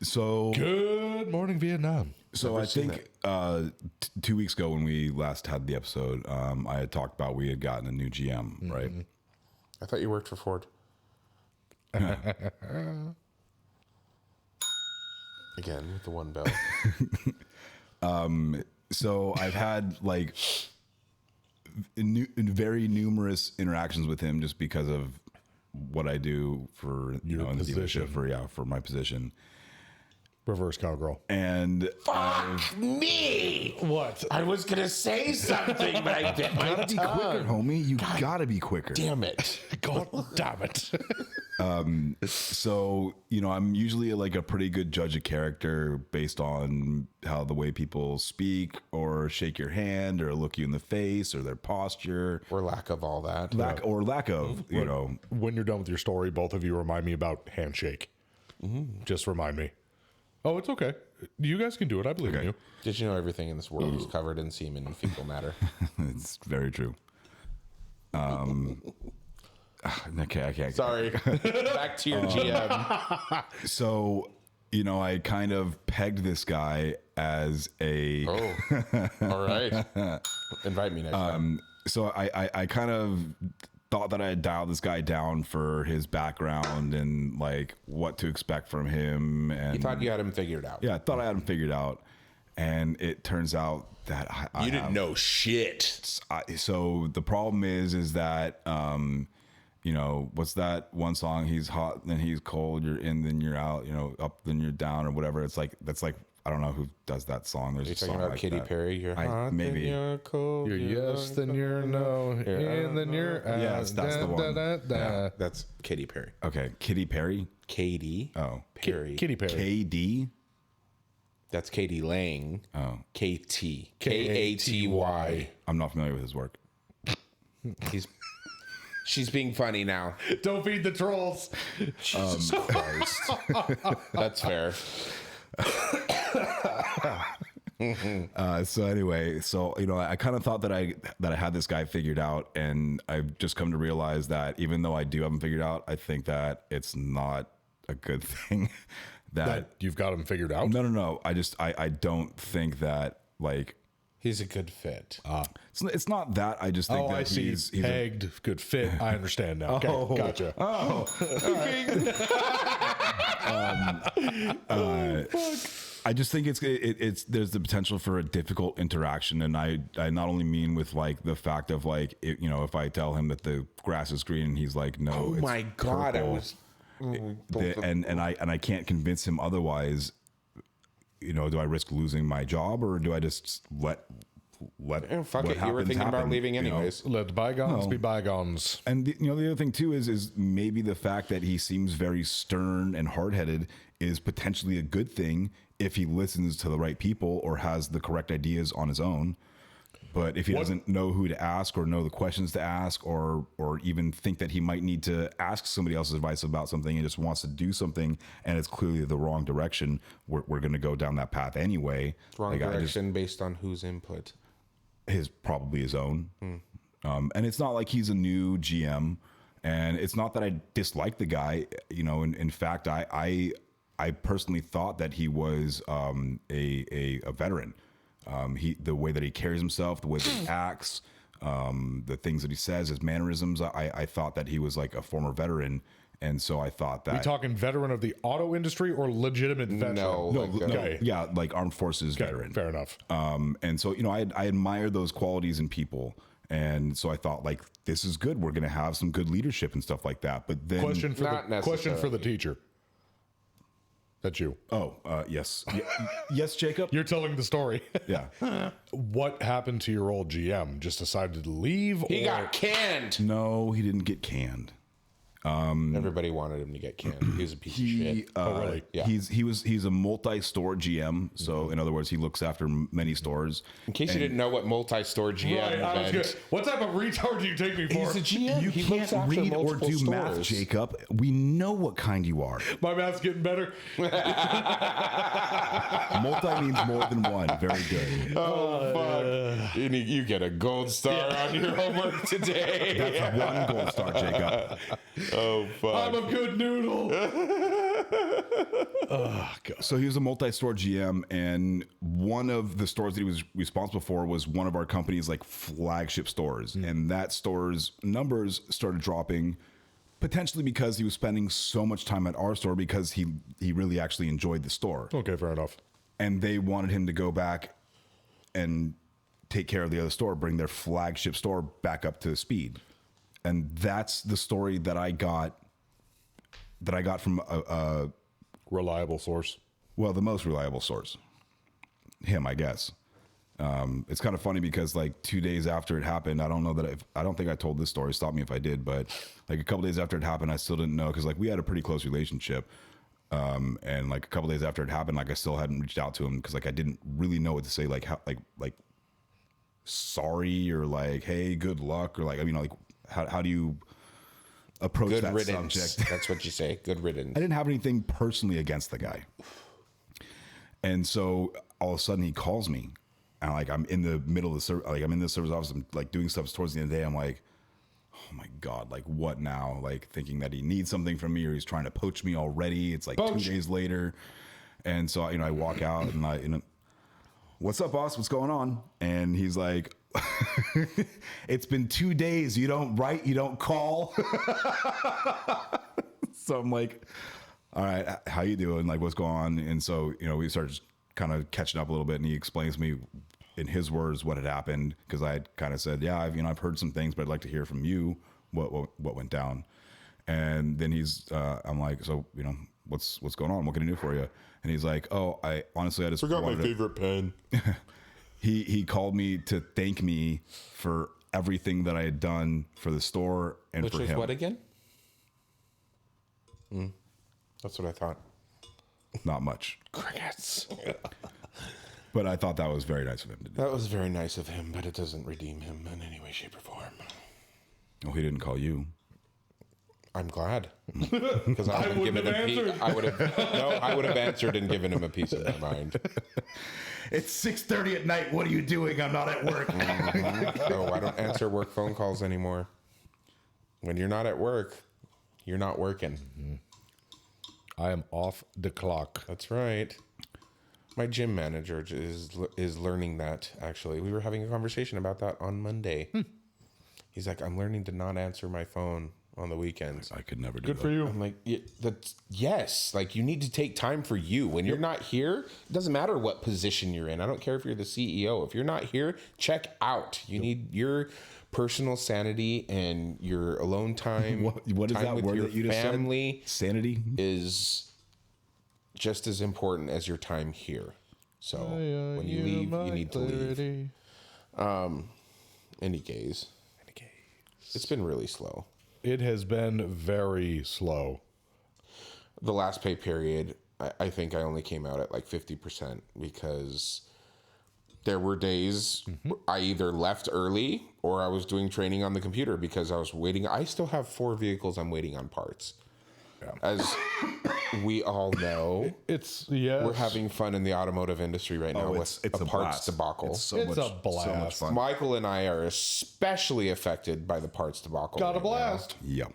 so Good morning, Vietnam. so I think 2 weeks ago when we last had the episode, I had talked about we had gotten a new GM, right? I thought you worked for Ford. Again, with the one bell. So I've had like very numerous interactions with him just because of what I do for Your in the position. dealership for my position. Reverse cowgirl. And Fuck me! What? I was gonna say something, but I bit my gotta be quicker, tongue. homie. You gotta be quicker. Damn it. God damn it. So, I'm usually like a pretty good judge of character based on how the way people speak or shake your hand or look you in the face or their posture. Or lack of all that. Lack of, When you're done with your story, both of you remind me about handshake. Just remind me. Oh, it's okay. You guys can do it. I believe in you. Did you know everything in this world is covered in semen and fecal matter? It's very true. Okay, I can't. Sorry. Back to your GM. So, I kind of pegged this guy as a. Oh. All right. Invite me next time. So I kind of thought that I had dialed this guy down for his background and like what to expect from him. And You thought you had him figured out. yeah, I thought I had him figured out, and it turns out that I You didn't have- know shit. So the problem is that what's that one song? He's hot, then he's cold. You're in, then you're out. Up, then you're down, or whatever. It's like that's like I don't know who does that song. There's Are you a song talking about like Katy that. Perry? You're hot, maybe. then you're cold. You're yes, then you're no, and then you're out. Yes, that's the one. Da. That's Katy Perry. Okay, Katy Perry. Katy Oh, Perry. Kitty Perry. KD. That's Katie Lang. Oh, KT. Katy. I'm not familiar with his work. She's being funny now. Don't feed the trolls. Jesus Christ. That's fair. So anyway, I kind of thought that I had this guy figured out, and I've just come to realize that even though I do have him figured out, I think that it's not a good thing. That you've got them figured out. No. I don't think that like He's a good fit. it's not that. I just think Oh, that I see. he's Pegged, good fit. I understand now. Okay, gotcha. I just think it's there's the potential for a difficult interaction, and I not only mean with like the fact of like if I tell him that the grass is green and he's like no, Oh it's my God. I purple, was. and I can't convince him otherwise. Do I risk losing my job or do I just let Fuck what it. You were happens thinking about happen, leaving anyways. Let bygones be bygones. And the other thing too is maybe the fact that he seems very stern and hard-headed is potentially a good thing if he listens to the right people or has the correct ideas on his own. But if he doesn't know who to ask or know the questions to ask or even think that he might need to ask somebody else's advice about something and just wants to do something and it's clearly the wrong direction, we're going to go down that path anyway. Wrong direction based on whose input? Probably his own. And it's not like he's a new GM, and it's not that I dislike the guy. You know, in fact, I personally thought that he was a veteran. The way that he carries himself, the way that he acts, the things that he says, his mannerisms. I thought that he was like a former veteran, and so I thought that. We talking veteran of the auto industry or legitimate veteran? No, Okay. Yeah, like armed forces veteran. Fair enough. And so, you know, I admire those qualities in people. And so I thought, like, this is good. We're going to have some good leadership and stuff like that. But then, Question for necessarily. the teacher. That's you. Yes, yes, Jacob. You're telling the story. Yeah. What happened to your old GM? Just decided to leave? He got canned. No, he didn't get canned. Everybody wanted him to get canned. He was a piece of shit. really? Yeah. He's a multi-store GM. So in other words, he looks after many stores. In case you didn't know what multi-store GM meant, What type of retard do you take me for? he's a GM. You He looks can't after read or multiple do math, stores. Jacob. We know what kind you are. My math's getting better. Multi means more than one. Very good. Oh, fuck. You get a gold star on your homework today. That's one gold star, Jacob. Oh, fuck. I'm a good noodle. So he was a multi-store GM, and one of the stores that he was responsible for was one of our company's like flagship stores, and that store's numbers started dropping, potentially because he was spending so much time at our store because he really actually enjoyed the store, Okay, fair enough. and they wanted him to go back and take care of the other store, bring their flagship store back up to speed, and that's the story that I got from a Reliable source. well, the most reliable source, him, I guess. It's kind of funny because like 2 days after it happened, I don't think I told this story. Stop me if I did, but like a couple days after it happened, I still didn't know because like we had a pretty close relationship. And like a couple days after it happened, like I still hadn't reached out to him because like I didn't really know what to say, like how, like sorry or like hey, good luck or like I mean like how do you approach Good that riddance. subject? That's what you say. Good riddance. I didn't have anything personally against the guy. And so all of a sudden he calls me and like I'm in the middle of the service, like I'm in the service office, I'm like doing stuff towards the end of the day. I'm like, oh my God, like what now? Like thinking that he needs something from me or he's trying to poach me already. It's like 2 days later. And so, you know, I walk out and what's up, boss? What's going on? And he's like, it's been 2 days. You don't write, you don't call. So I'm like, all right, how you doing? Like, what's going on? And so, you know, we started kind of catching up a little bit and he explains to me in his words what had happened. Cause I had kind of said, yeah, I've heard some things, but I'd like to hear from you what went down. And then I'm like, so, you know, what's going on? What can I do for you? And he's like, oh, I just Forgot my favorite pen. He called me to thank me for everything that I had done for the store and Which for was him. what again? That's what I thought. Not much, Crickets. but I thought that was very nice of him to do. That was very nice of him, but it doesn't redeem him in any way, shape, or form. Oh, he didn't call you. I'm glad because I would have given him. I would have answered and given him a piece of my mind. It's 6:30 at night. What are you doing? I'm not at work. No, I don't answer work phone calls anymore. When you're not at work, you're not working. I am off the clock. That's right. My gym manager is learning that. Actually, we were having a conversation about that on Monday. He's like, I'm learning to not answer my phone on the weekends. I could never do Good that. for you. I'm like, yes. Like you need to take time for you. When you're not here, it doesn't matter what position you're in. I don't care if you're the CEO. If you're not here, check out. You need your personal sanity and your alone time. What is time that with word your that you just family said? Sanity? is just as important as your time here. So when you leave, you need to leave. Any gaze. It's been really slow. It has been very slow. The last pay period, I think I only came out at like 50% because there were days I either left early or I was doing training on the computer because I was waiting. I still have 4 vehicles I'm waiting on parts. As we all know, we're having fun in the automotive industry right now with it's a parts debacle. It's a blast. So much fun. Michael and I are especially affected by the parts debacle. Got a right blast. Yeah.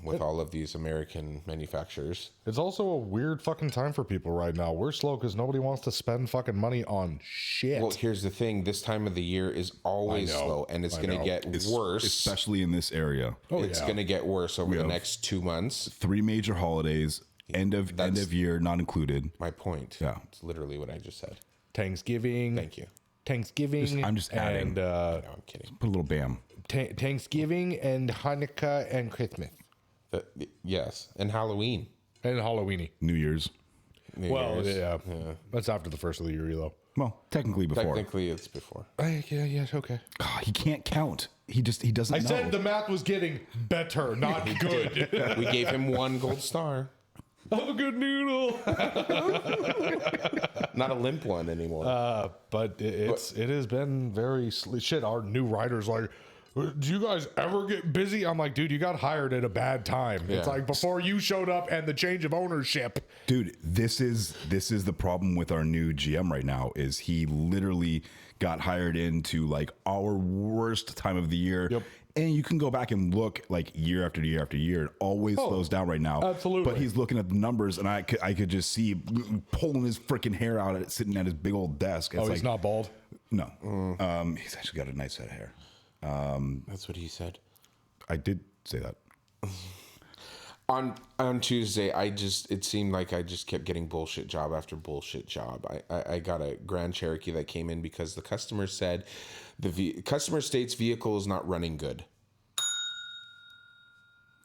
with all of these American manufacturers. It's also a weird fucking time for people right now. We're slow because nobody wants to spend fucking money on shit. Well, here's the thing. This time of the year is always slow, and it's going to get worse. Especially in this area. It's going to get worse over the next 2 months. 3 major holidays, end of year not included. My point. Yeah. It's literally what I just said. Thanksgiving. Thank you. Thanksgiving. I'm just adding. And No, I'm kidding. Put a little bam. Thanksgiving and Hanukkah and Christmas. Yes. And Halloween. And Halloweeny. New Year's. New Well, Year's. yeah. That's after the first of the year, though. Well, technically before. Technically, it's before. Yeah, okay. God, he can't count. He doesn't I know. said the math was getting better, not good. We gave him 1 gold star. I'm a good noodle. Not a limp one anymore. But it has been very shit. Our new writer's like, do you guys ever get busy? I'm like, dude, you got hired at a bad time. It's like before you showed up and the change of ownership. Dude, this is the problem with our new GM right now is he literally got hired into like our worst time of the year. Yep. And you can go back and look like year after year after year. It always slows down right now. Absolutely. But he's looking at the numbers, and I could just see pulling his freaking hair out, sitting at his big old desk. It's He's not bald. No. He's actually got a nice head of hair. That's what he said. I did say that. On Tuesday, it seemed like I just kept getting bullshit job after bullshit job. I got a Grand Cherokee that came in because the customer said the customer states vehicle is not running good.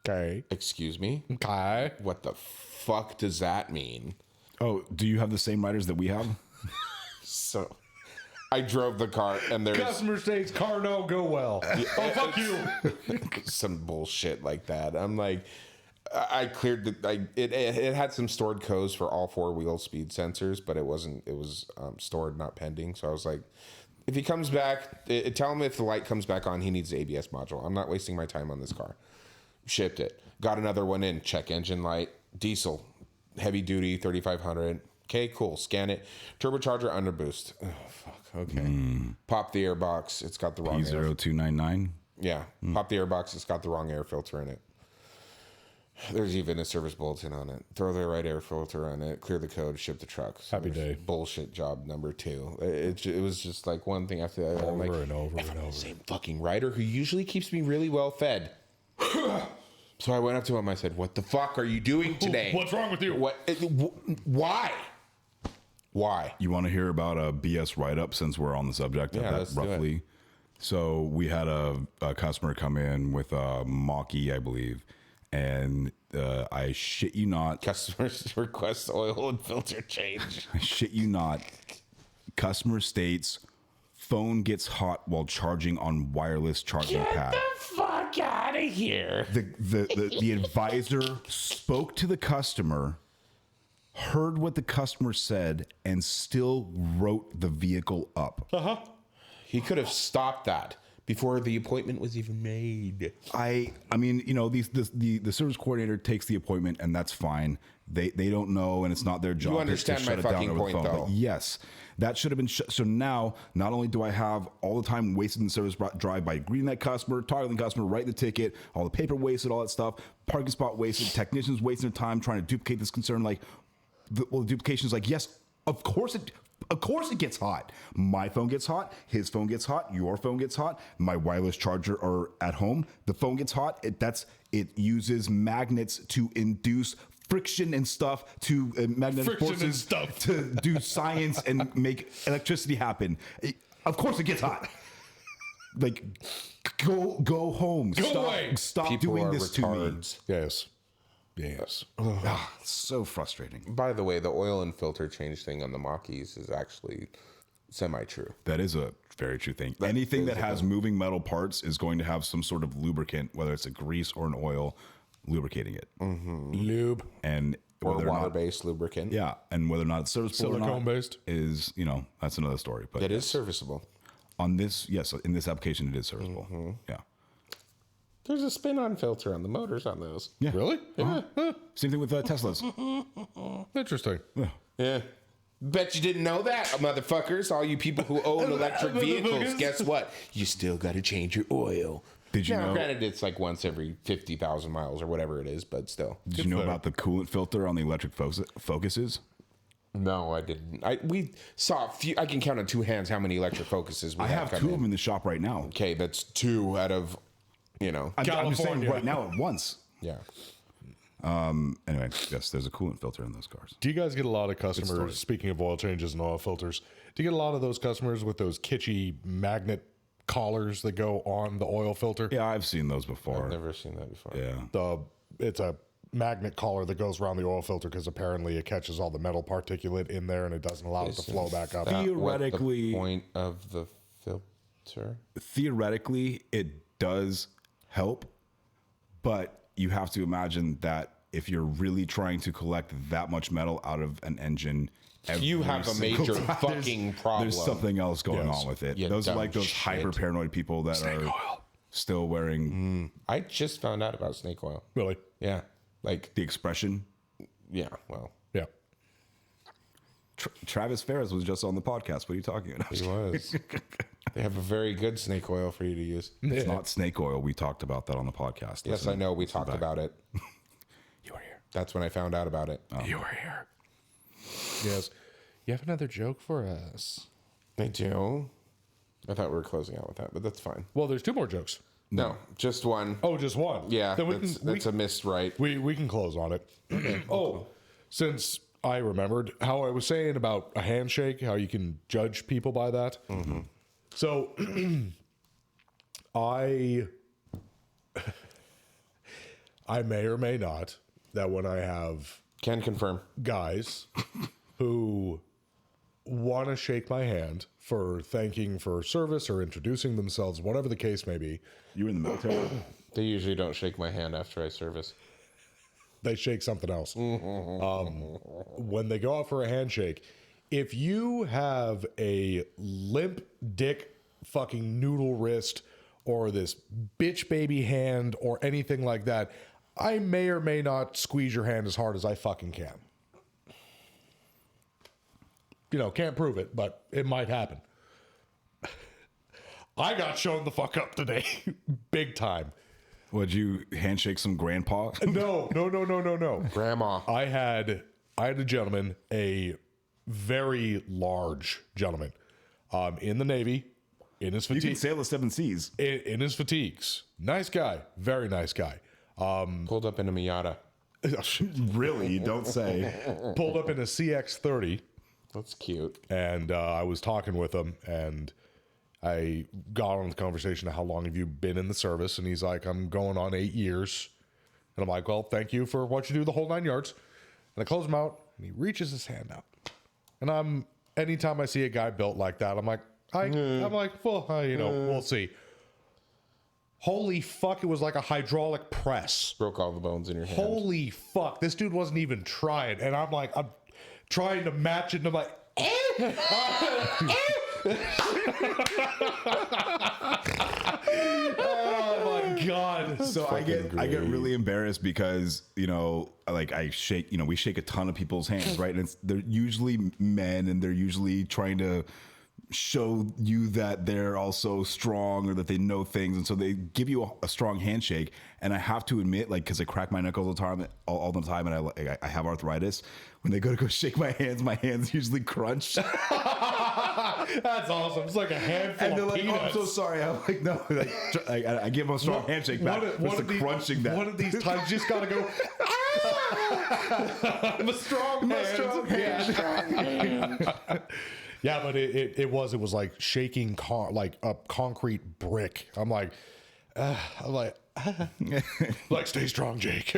Okay. Excuse me? Okay. What the fuck does that mean? Oh, do you have the same riders that we have? So I drove the car and there's Customer states car no go well. Oh, fuck you. some bullshit like that. I'm like, I cleared it had some stored codes for all 4 wheel speed sensors, but it was stored, not pending. So I was like, if he comes back, tell him if the light comes back on, he needs the ABS module. I'm not wasting my time on this car. Shipped it. Got another one in. Check engine light. Diesel. Heavy duty. 3500. Okay, cool. Scan it. Turbocharger underboost. Oh, fuck. Okay. Pop the air box. It's got the wrong air. P0299. Yeah. Pop the air box. It's got the wrong air filter in it. There's even a service bulletin on it. Throw the right air filter on it. Clear the code. Ship the truck. So Happy day. Bullshit job number 2. It was just like one thing after the other. I'm like, Over and over if and I'm over. the same fucking writer who usually keeps me really well fed. So I went up to him. I said, "What the fuck are you doing today? What's wrong with you? Why? Why?" You want to hear about a BS write-up since we're on the subject of let's that do it. roughly? So we had a customer come in with a Mach-E, I believe, and I shit you not, Customers request oil and filter change. I shit you not, customer states phone gets hot while charging on wireless charging pad. Fuck out of here. The advisor spoke to the customer, heard what the customer said, and still wrote the vehicle up. He could have stopped that before the appointment was even made. I mean, you know, the service coordinator takes the appointment, and that's fine. They don't know, and it's not their job. understand to my shut it down fucking over the point, phone. though. But yes, that should have been. So now, not only do I have all the time wasted in the service drive by greeting that customer, targeting the customer, writing the ticket, all the paper wasted, all that stuff, parking spot wasted, technicians wasting their time trying to duplicate this concern. Like, the duplication is like, yes, of course it gets hot. My phone gets hot. His phone gets hot. Your phone gets hot. My wireless charger or at home, the phone gets hot. It uses magnets to induce friction and stuff to magnetic forces to do science and make electricity happen. Of course it gets hot. Like, go home. Stop People doing are this to me. retards. Yes. So frustrating. By the way, the oil and filter change thing on the Mach-E's is actually semi-true. That is a very true thing. Anything that has moving metal parts is going to have some sort of lubricant, whether it's a grease or an oil, lubricating it. Lube. And or whether or not- water-based lubricant. Yeah, and whether or not it's serviceable or not Silicone-based? is, that's another story. But It is serviceable. on this, yes, in this application, it is serviceable. Mm-hmm. Yeah. There's a spin-on filter on the motors on those. Yeah. Really? Yeah. Same thing with Teslas. Interesting. Yeah. Bet you didn't know that, motherfuckers. All you people who own electric vehicles, guess what? You still got to change your oil. Did you now, know? granted, it's like once every 50,000 miles or whatever it is, but still. Did you know about the coolant filter on the electric Focuses? No, I didn't. We saw a few. I can count on two hands how many electric Focuses we I have come two in. of them in the shop right now. Okay, that's two out of, I'm just saying California. right now at once. yeah. Anyway, yes, there's a coolant filter in those cars. Do you guys get a lot of story. customers, speaking of oil changes and oil filters, do you get a lot of those customers with those kitschy magnet collars that go on the oil filter? Yeah, I've seen those before. Never seen that before. Yeah. It's a magnet collar that goes around the oil filter because apparently it catches all the metal particulate in there and it doesn't allow it to flow back up. That Theoretically- what the point of the filter? Theoretically, it does help, but you have to imagine that if you're really trying to collect that much metal out of an engine, You every have a single major time, fucking problem. There's something else going Yes. on with it. You Those are dumb like those shit. hyper paranoid people that are still wearing I just found out about snake oil. Really? Yeah. Like, the expression. yeah, well, Yeah. Travis Ferris was just on the podcast. What are you talking about? he was. They have a very good snake oil for you to use. It's not snake oil. We talked about that on the podcast. Yes, I know. We talked about it. You were here. That's when I found out about it. You were here. Yes. You have another joke for us? They do. I thought we were closing out with that, but that's fine. Well, there's two more jokes. No, just one. Oh, just one. Yeah, Then that's a missed right. we can close on it. Oh, since I remembered how I was saying about a handshake, how you can judge people by that. Mm-hmm. So I may or may not, that when I have Can confirm. guys who want to shake my hand for thanking for service or introducing themselves, whatever the case may be, You were in the military? They usually don't shake my hand after I service. they shake something else. When they go out for a handshake, if you have a limp dick fucking noodle wrist or this bitch baby hand or anything like that, I may or may not squeeze your hand as hard as I fucking can. Can't prove it, but it might happen. I got shown the fuck up today. Big time. Would you handshake some grandpa? No. Grandma. I had a gentleman, a very large gentleman, in the Navy, in his You can fatigues. sail the seven seas. In his fatigues. Nice guy. Very nice guy. Pulled up in a Miata. Really? You don't say. Pulled up in a CX-30, That's cute. and I was talking with him, and I got on the conversation of how long have you been in the service, and he's like, I'm going on 8 years. And I'm like, well, thank you for what you do the whole 9 yards. And I close him out, and he reaches his hand out. And anytime I see a guy built like that, I'm like, well, we'll see. Holy fuck, it was like a hydraulic press. Broke all the bones in your hand. Holy fuck, this dude wasn't even trying. And I'm trying to match it, and I'm like, oh my god. So I get really embarrassed because I shake we shake a ton of people's hands, right? And they're usually men, and they're usually trying to show you that they're also strong or that they know things, and so they give you a strong handshake. And I have to admit, because I crack my neck all the time, and I have arthritis. When they go to shake my hands usually crunch. That's awesome. It's like a handful And they're of like, peanuts. "Oh, I'm so sorry." I'm like, "No." I give them a strong handshake back. What's the crunching that? One of these times, you just gotta go. I'm a strong hand. Yeah, but it was like shaking like a concrete brick. I'm like, stay strong, Jake.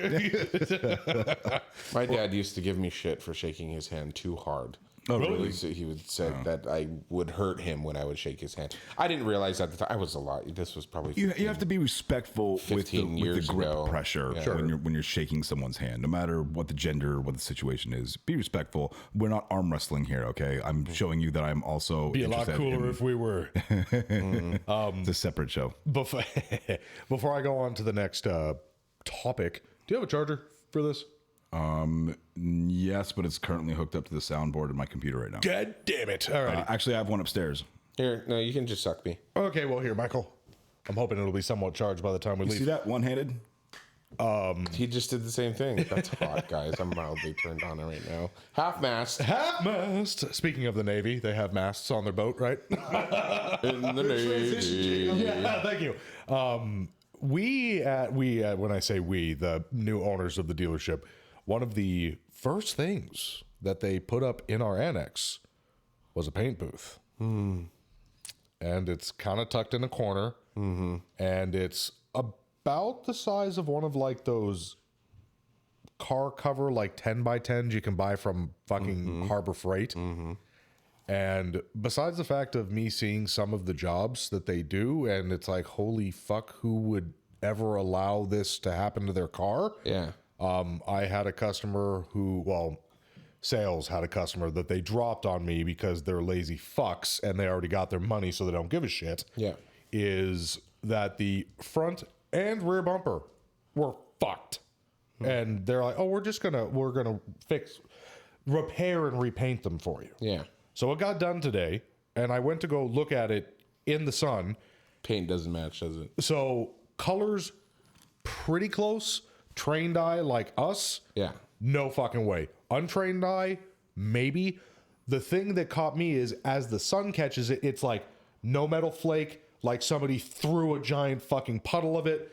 My dad used to give me shit for shaking his hand too hard. Oh, really? So he would say that I would hurt him when I would shake his hand. I didn't realize at the time. I was a lot. This was probably You have to be respectful with the 15 years grip ago. pressure when you're shaking someone's hand, no matter what the gender or what the situation is. Be respectful. We're not arm wrestling here, okay? I'm showing you that I'm also Be a lot cooler if we were. It's a separate show. Before I go on to the next topic, do you have a charger for this? Yes, but it's currently hooked up to the soundboard in my computer right now. God damn it. All right. Actually, I have one upstairs. Here, no, you can just suck me. Okay, well, here, Michael. I'm hoping it'll be somewhat charged by the time we You leave. see that one-handed? He just did the same thing. That's hot, guys. I'm mildly turned on right now. Half mast Half mast. Speaking of the Navy, they have masts on their boat, right? in the Navy. Yeah, thank you. When I say we, the new owners of the dealership, one of the first things that they put up in our annex was a paint booth. And it's kind of tucked in a corner. And it's about the size of one of like those car cover, like 10 by 10s you can buy from fucking Harbor Freight. And besides the fact of me seeing some of the jobs that they do, and it's like, holy fuck, who would ever allow this to happen to their car? Yeah. I had a customer sales had a customer that they dropped on me because they're lazy fucks and they already got their money, so they don't give a shit. Yeah. Is that the front and rear bumper were fucked. And they're like, oh, we're gonna repair and repaint them for you. Yeah. So it got done today, and I went to go look at it in the sun. Paint doesn't match, does it? So colors pretty close. Trained eye like us, Yeah. no fucking way. Untrained eye, maybe. The thing that caught me is as the sun catches it, it's like no metal flake, like somebody threw a giant fucking puddle of it.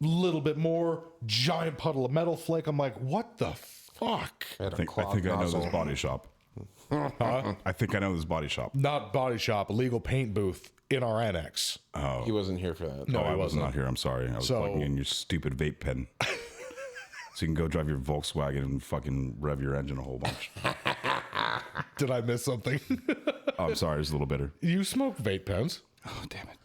Little bit more, giant puddle of metal flake. I'm like, what the fuck? I think I know this body shop. I think I know this body shop. Not body shop, a legal paint booth in our annex. He wasn't here for that. No, I I was wasn't. not here. I'm sorry. I was plugging in your stupid vape pen. So you can go drive your Volkswagen and fucking rev your engine a whole bunch. Did I miss something? Oh, I'm sorry. It's a little bitter. You smoke vape pens. Oh, damn it.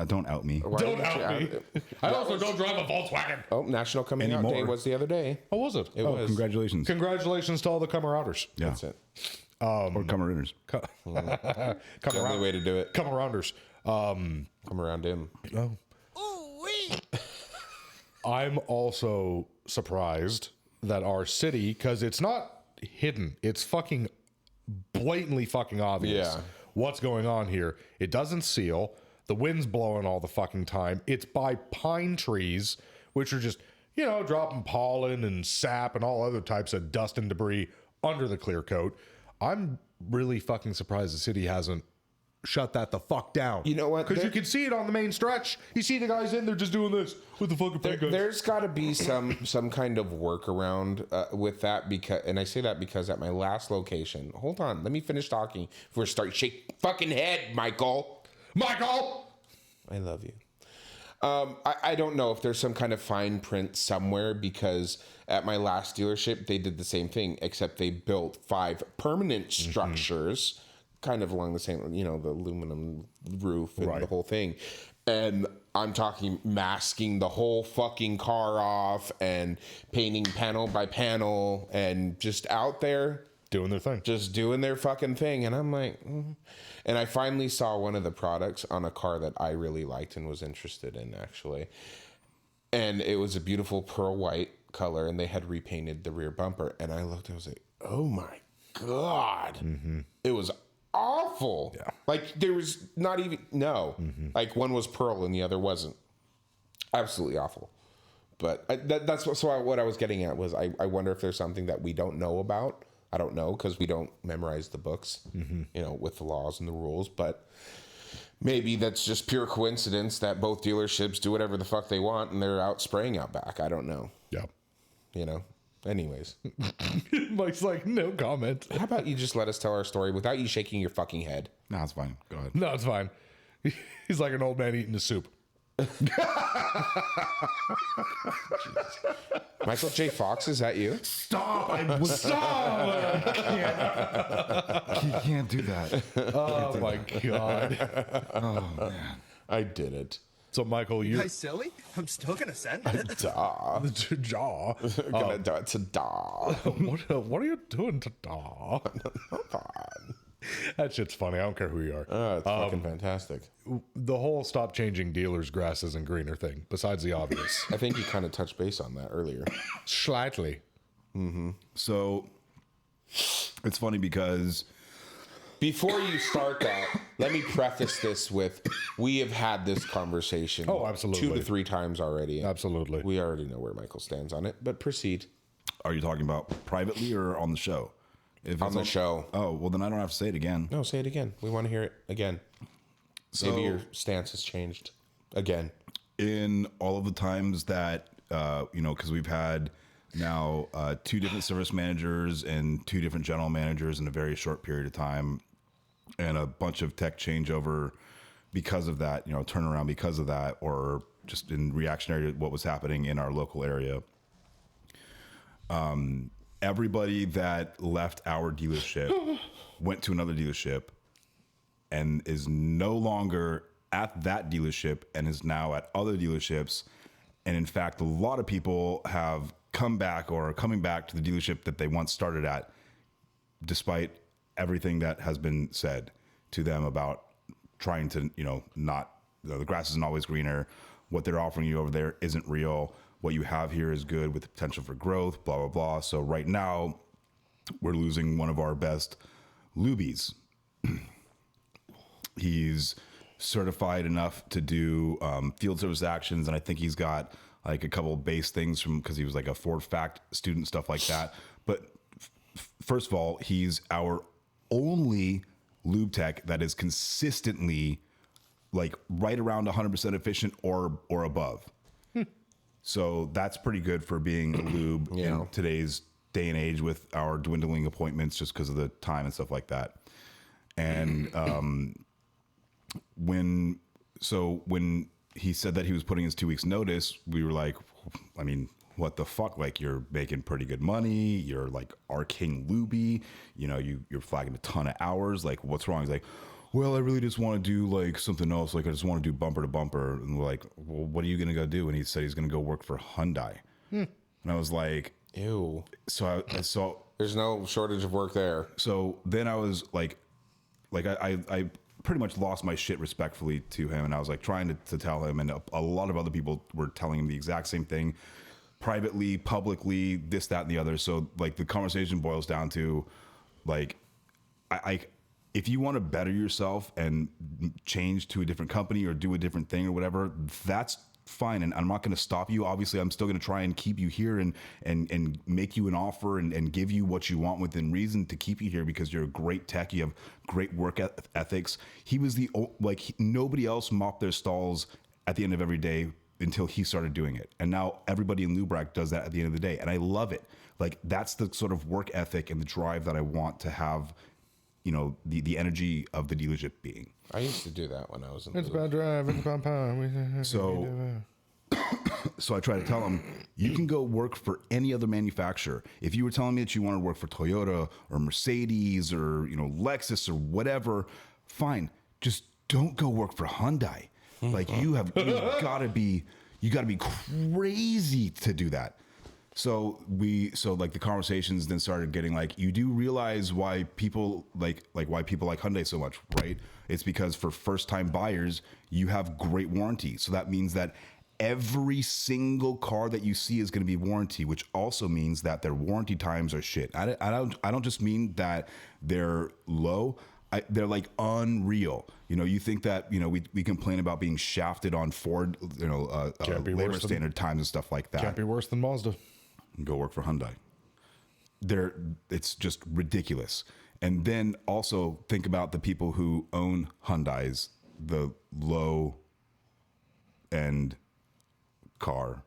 Don't out me. Why Don't didn't you out me. add- I also don't drive a Volkswagen. Oh, National Coming Out Anymore. Day was the other day. How was it? It was. Congratulations. Congratulations to all the camarauders. Yeah. That's it. Or Cumberlanders. The only way to do it. Camarauders. Come around him. I'm also surprised that our city, because it's not hidden, it's fucking blatantly fucking obvious Yeah. what's going on here. It doesn't seal. The wind's blowing all the fucking time. It's by pine trees, which are just, dropping pollen and sap and all other types of dust and debris under the clear coat. I'm really fucking surprised the city hasn't shut that the fuck down. You know what? Because you can see it on the main stretch. You see the guys in there just doing this with the fucking paint guns. There's got to be some kind of workaround with that, because, and I say that because at my last location, hold on, let me finish talking before I start shake fucking head, Michael. I love you. I don't know if there's some kind of fine print somewhere, because at my last dealership they did the same thing, except they built 5 permanent structures. Kind of along the same, the aluminum roof and the whole thing. And I'm talking masking the whole fucking car off and painting panel by panel and just out there doing their thing. just doing their fucking thing. And I'm like, And I finally saw one of the products on a car that I really liked and was interested in, actually. And it was a beautiful pearl white color, and they had repainted the rear bumper. And I looked, I was like, oh my God. It was awful. Yeah. Like, there was not even, like one was pearl and the other wasn't. Absolutely awful. But that's what I was getting at was I wonder if there's something that we don't know about. I don't know, because we don't memorize the books, with the laws and the rules. But maybe that's just pure coincidence that both dealerships do whatever the fuck they want and they're out spraying out back. I don't know. Yeah. Anyways. Mike's like, no comment. How about you just let us tell our story without you shaking your fucking head? No, it's fine. Go ahead. No, it's fine. He's like an old man eating a soup. My Michael J. Fox, is that you? Stop! Stop! You can't do that. Oh my god. Oh man. I did it. So Michael, you Guys, silly? I'm still gonna send it. Duh. jaw. Gonna do it to da. What are you doing to da? That shit's funny. I don't care who you are. It's fucking fantastic. The whole stop changing dealers grass isn't greener thing, besides the obvious. I think you kind of touched base on that earlier. Slightly. So it's funny because Before you start that, let me preface this with we have had this conversation. Oh, absolutely. 2 to 3 times already. Absolutely. We already know where Michael stands on it, but proceed. are you talking about privately or on the show? If On it's the show. Oh, well then I don't have to say it again. No, say it again. We want to hear it again. So Maybe your stance has changed again. in all of the times that because we've had now 2 different service managers and 2 different general managers in a very short period of time, and a bunch of tech changeover because of that, turnaround because of that, or just in reactionary to what was happening in our local area. Everybody that left our dealership went to another dealership and is no longer at that dealership and is now at other dealerships. And in fact, a lot of people have come back or are coming back to the dealership that they once started at, despite everything that has been said to them about trying to, the grass isn't always greener. What they're offering you over there isn't real. What you have here is good with the potential for growth, blah, blah, blah. So right now we're losing one of our best lubies. He's certified enough to do field service actions, and I think he's got like a couple of base things because he was like a Ford Fact student, stuff like that. But first of all, he's our only lube tech that is consistently like right around 100% efficient or above. So that's pretty good for being a lube in today's day and age with our dwindling appointments just because of the time and stuff like that. And when he said that he was putting his 2 weeks notice, we were like, I mean, what the fuck? Like, you're making pretty good money. You're like our king lubie. You're flagging a ton of hours. Like, what's wrong? He's like, well, I really just want to do like something else. Like, I just want to do bumper to bumper. And we're like, well, what are you going to go do? And he said he's going to go work for Hyundai. And I was like, Ew. so There's no shortage of work there. So then I was like I pretty much lost my shit respectfully to him, and I was like trying to tell him, and a lot of other people were telling him the exact same thing, privately, publicly, this, that, and the other. So like the conversation boils down to like, I if you want to better yourself and change to a different company or do a different thing or whatever, that's fine, and I'm not going to stop you. Obviously, I'm still going to try and keep you here and make you an offer and give you what you want within reason to keep you here because you're a great tech. You have great work ethics. He was nobody else mopped their stalls at the end of every day until he started doing it, and now everybody in Lubrac does that at the end of the day, and I love it. Like, that's the sort of work ethic and the drive that I want to have. The energy of the dealership being. I used to do that when I was in It's the about drive. It's about power. So I try to tell him, you can go work for any other manufacturer. If you were telling me that you want to work for Toyota or Mercedes or Lexus or whatever, fine. Just don't go work for Hyundai. Like you gotta be crazy to do that. So like the conversations then started getting like, you do realize why people like Hyundai so much, right? It's because for first time buyers, you have great warranty. So that means that every single car that you see is going to be warranty, which also means that their warranty times are shit. I don't just mean that they're low. They're like unreal. You think that, we complain about being shafted on Ford, labor standard times and stuff like that. Can't be worse than Mazda. Go work for Hyundai. It's just ridiculous. And then also think about the people who own Hyundais, the low end car.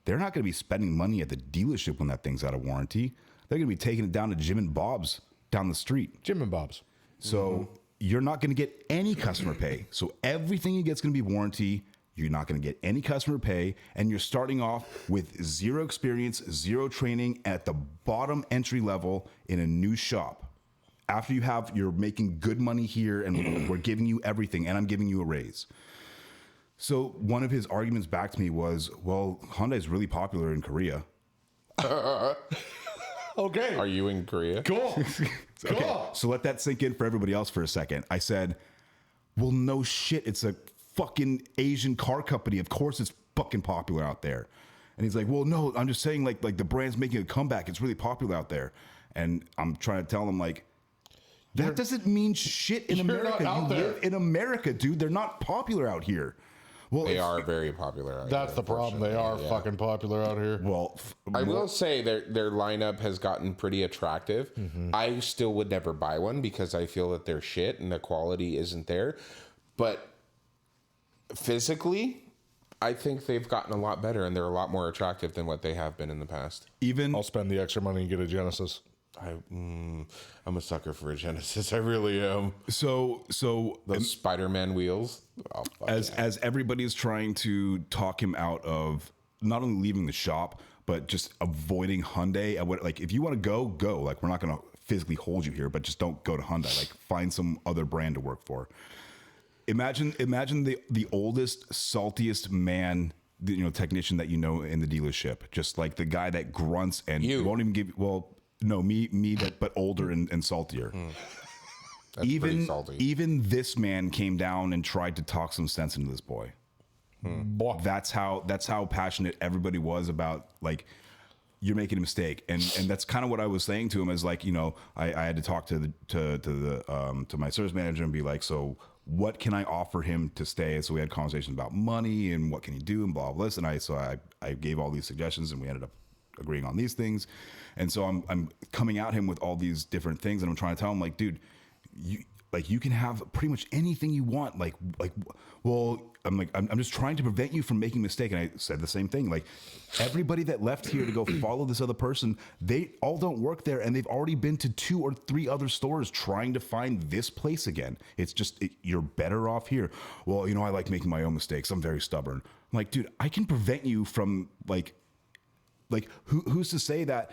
They're not going to be spending money at the dealership when that thing's out of warranty. They're going to be taking it down to Jim and Bob's down the street. Jim and Bob's. So you're not going to get any customer pay. So everything you get is going to be warranty. You're not going to get any customer pay, and you're starting off with zero experience, zero training at the bottom entry level in a new shop. After you're making good money here, and we're giving you everything, and I'm giving you a raise. So one of his arguments back to me was, well, Hyundai is really popular in Korea. Okay. Are you in Korea? Cool. Okay, so let that sink in for everybody else for a second. I said, well, no shit. It's a fucking Asian car company. Of course it's fucking popular out there. And he's like, well, no, I'm just saying like the brand's making a comeback. It's really popular out there. And I'm trying to tell him like, that doesn't mean shit in America. not out You there. live in America, dude. They're not popular out here. Well, They are very popular. That's the problem. They are fucking popular out here. Well, I will say their lineup has gotten pretty attractive. I still would never buy one because I feel that they're shit and the quality isn't there. But physically, I think they've gotten a lot better and they're a lot more attractive than what they have been in the past. even I'll spend the extra money and get a Genesis. I'm a sucker for a Genesis. I really am. so Those Spider-Man wheels. Oh, fuck as yeah. everybody's trying to talk him out of not only leaving the shop but just avoiding Hyundai. Like if you want to go. Like we're not going to physically hold you here, but just don't go to Hyundai. Like find some other brand to work for. Imagine the oldest, saltiest man, technician that in the dealership. Just like the guy that grunts and You. won't even give. Well, no, me that, but older and saltier. That's pretty Even salty. even this man came down and tried to talk some sense into this boy. Boy. That's how passionate everybody was about like you're making a mistake, and that's kind of what I was saying to him is like I had to talk to my service manager and be like, so what can I offer him to stay? So we had conversations about money and what can he do and blah blah. And I gave all these suggestions and we ended up agreeing on these things, and so I'm coming at him with all these different things and I'm trying to tell him like, dude, you can have pretty much anything you want. I'm just trying to prevent you from making a mistake. And I said the same thing. Like everybody that left here to go follow this other person, they all don't work there. And they've already been to 2 or 3 other stores trying to find this place again. It's just, you're better off here. Well, I like making my own mistakes. I'm very stubborn. I'm like, dude, I can prevent you from like who's to say that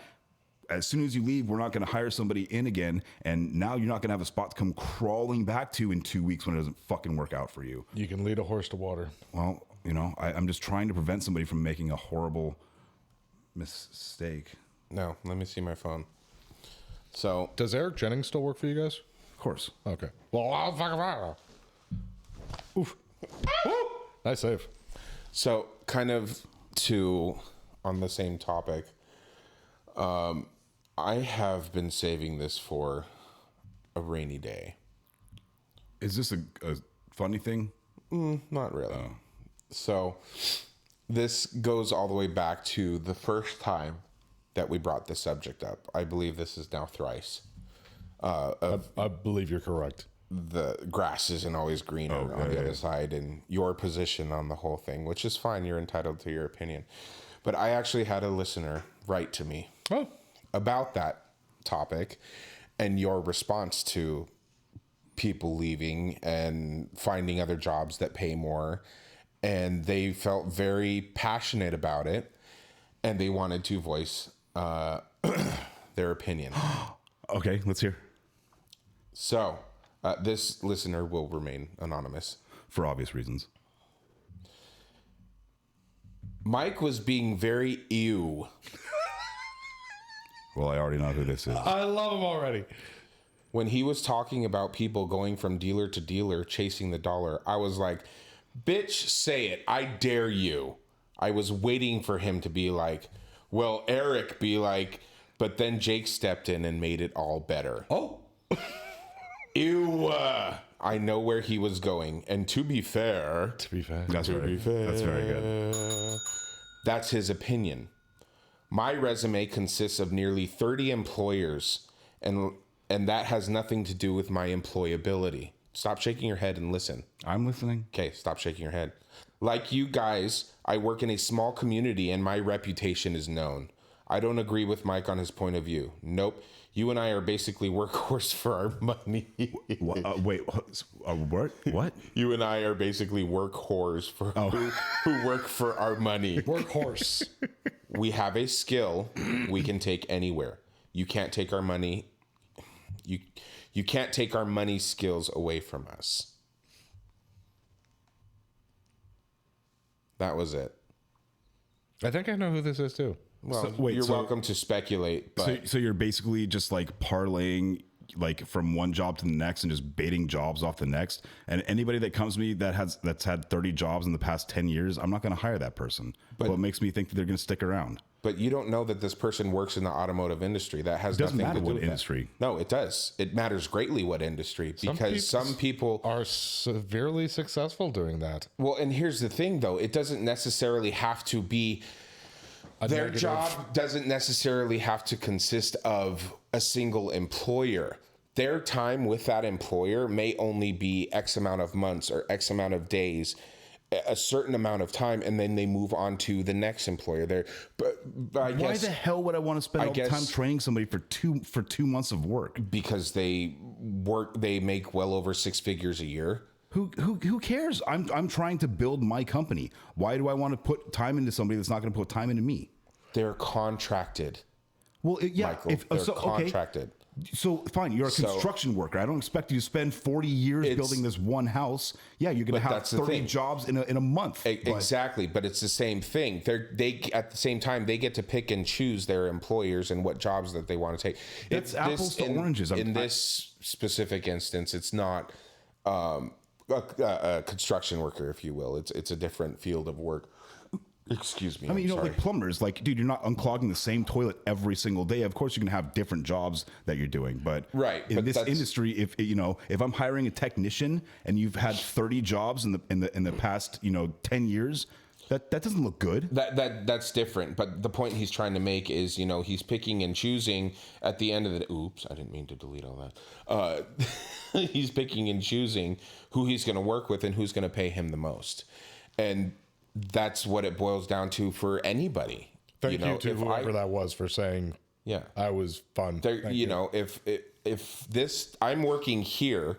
as soon as you leave, we're not going to hire somebody in again, and now you're not going to have a spot to come crawling back to in 2 weeks when it doesn't fucking work out for you. You can lead a horse to water. Well, I'm just trying to prevent somebody from making a horrible mistake. No, let me see my phone. So Does Eric Jennings still work for you guys? Of course. Okay. Well, I'll fucking fire. Oof. Woo! Nice save. So, kind of on the same topic, I have been saving this for a rainy day. Is this a funny thing? Not really. So, this goes all the way back to the first time that we brought this subject up. I believe this is now thrice. I believe you're correct. The grass isn't always greener on the other side, and your position on the whole thing, which is fine. You're entitled to your opinion. But I actually had a listener write to me about that topic and your response to people leaving and finding other jobs that pay more. And they felt very passionate about it, and they wanted to voice their opinion. Okay, let's hear. So, this listener will remain anonymous. For obvious reasons. Mike was being very ew. Well, I already know who this is. I love him already. When he was talking about people going from dealer to dealer chasing the dollar, I was like, bitch, say it. I dare you. I was waiting for him to be like, well, Eric be like, but then Jake stepped in and made it all better. Oh. Ew. I know where he was going. And to be fair, That's very good. that's his opinion. My resume consists of nearly 30 employers, and that has nothing to do with my employability. Stop shaking your head and listen. I'm listening. Okay, stop shaking your head. Like you guys, I work in a small community and my reputation is known. I don't agree with Mike on his point of view. Nope. You and I are basically workhorse for our money. Wait, what? What? You and I are basically workhorse for who work for our money. Workhorse. We have a skill we can take anywhere. You can't take our money. You can't take our money skills away from us. That was it. I think I know who this is too. Well, you're welcome to speculate, but So you're basically just like parlaying like from one job to the next and just baiting jobs off the next. And anybody that comes to me that's had 30 jobs in the past 10 years, I'm not going to hire that person. But what makes me think that they're going to stick around? But you don't know that this person works in the automotive industry. That has nothing to do with industry. That. No, it does. It matters greatly what industry, because some people are severely successful doing that. Well, and here's the thing, though. It doesn't necessarily have to be their negative job doesn't necessarily have to consist of a single employer. Their time with that employer may only be X amount of months or X amount of days, a certain amount of time, and then they move on to the next employer. But I guess, why the hell would I want to spend all the time training somebody for 2 months of work? Because they make well over 6 figures a year. Who cares? I'm trying to build my company. Why do I want to put time into somebody that's not going to put time into me? They're contracted. Well, yeah, Michael, they're contracted. So fine, you're a construction worker. I don't expect you to spend 40 years building this one house. Yeah, you're going to have 30 jobs in a month. Exactly, but it's the same thing. They at the same time they get to pick and choose their employers and what jobs that they want to take. It's apples to oranges. In this specific instance, it's not a construction worker, if you will. It's a different field of work. Excuse me. I mean, like plumbers, like, dude, you're not unclogging the same toilet every single day. Of course, you can have different jobs that you're doing, but in this industry, if I'm hiring a technician and you've had 30 jobs in the past 10 years, that doesn't look good. That's different. But the point he's trying to make is, he's picking and choosing at the end of the. Oops, I didn't mean to delete all that. He's picking and choosing who he's going to work with and who's going to pay him the most, and that's what it boils down to for anybody. Thank you to whoever that was for saying, yeah, I was fun. If this, I'm working here,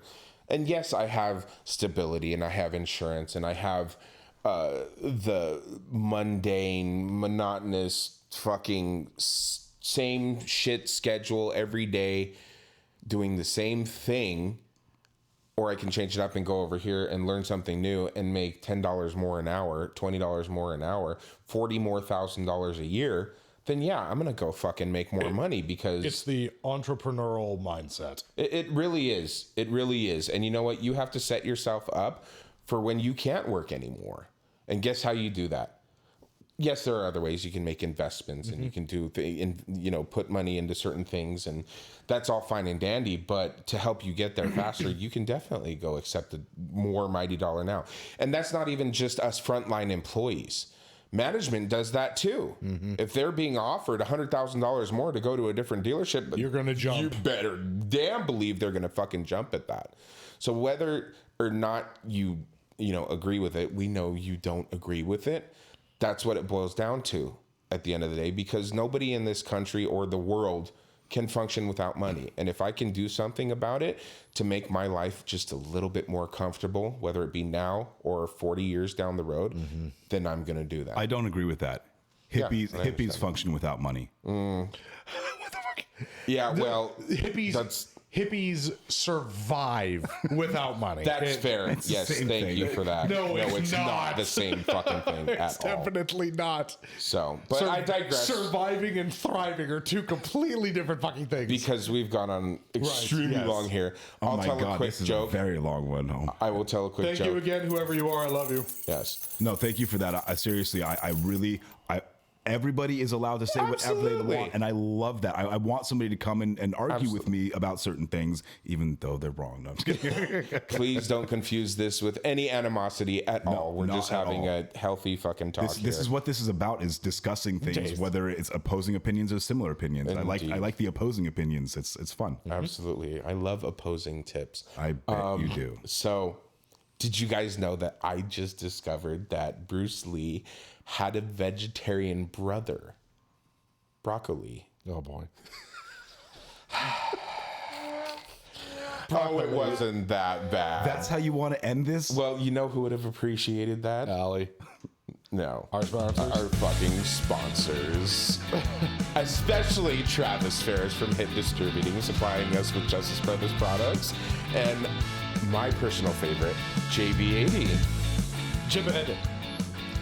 and yes, I have stability and I have insurance and I have the mundane, monotonous, fucking same shit schedule every day, doing the same thing. Or I can change it up and go over here and learn something new and make $10 more an hour, $20 more an hour, $40,000 a year. Then yeah, I'm gonna go fucking make more money, because it's the entrepreneurial mindset. It really is. It really is. And you know what? You have to set yourself up for when you can't work anymore. And guess how you do that? Yes, there are other ways you can make investments and you can do, put money into certain things, and that's all fine and dandy. But to help you get there faster, you can definitely go accept a more mighty dollar now. And that's not even just us frontline employees. Management does that too. Mm-hmm. If they're being offered $100,000 more to go to a different dealership, you're going to jump. You better damn believe they're going to fucking jump at that. So whether or not you agree with it, we know you don't agree with it. That's what it boils down to at the end of the day, because nobody in this country or the world can function without money. And if I can do something about it to make my life just a little bit more comfortable, whether it be now or 40 years down the road, then I'm going to do that. I don't agree with that. Hippies function without money. What the fuck? Yeah, well, hippies survive without money. That's fair. Yes, thank you for that. No, it's not the same fucking thing at all. It's definitely not. So, but I digress. Surviving and thriving are two completely different fucking things. Because we've gone on extremely long here. I'll tell a quick joke. Is a very long one. Oh. I will tell a quick joke. Thank you again, whoever you are. I love you. Yes. No, thank you for that. Seriously, I really everybody is allowed to say whatever they want, and I love that. I want somebody to come and argue with me about certain things, even though they're wrong. No, I'm just kidding. Please don't confuse this with any animosity at all. We're just having a healthy fucking talk here. This is what this is about, is discussing things, whether it's opposing opinions or similar opinions. Indeed. I like the opposing opinions. It's fun. Absolutely. I love opposing tips. I bet you do. So, did you guys know that I just discovered that Bruce Lee had a vegetarian brother? broccoli. Oh boy. Oh, it wasn't that bad. That's how you want to end this? Well, you know who would have appreciated that? Allie. No. Our sponsors? Our fucking sponsors. Especially Travis Ferris from Hit Distributing, supplying us with Justice Brothers products. And my personal favorite, JB80. Chiphead.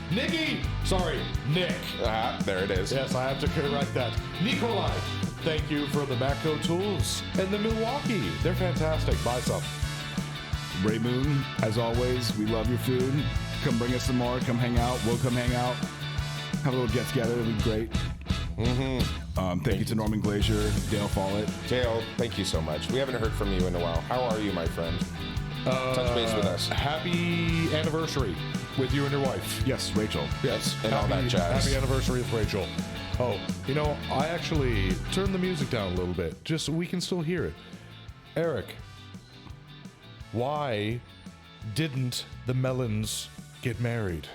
Nicky! Sorry, Nick. There it is. Yes, I have to correct that. Nikolai. Thank you for the Matco tools. And the Milwaukee. They're fantastic. Buy some. Ray Moon, as always, we love your food. Come bring us some more. Come hang out. We'll come hang out. Have a little get together. It'll be great. Thank you to Norman Glazier, Dale Follett. Dale, thank you so much. We haven't heard from you in a while. How are you, my friend? Touch base with us. Happy anniversary with you and your wife. Yes, Rachel. Yes. And all that jazz. Happy anniversary with Rachel. Oh, you know, I actually turned the music down a little bit just so we can still hear it. Eric, why didn't the Melons get married?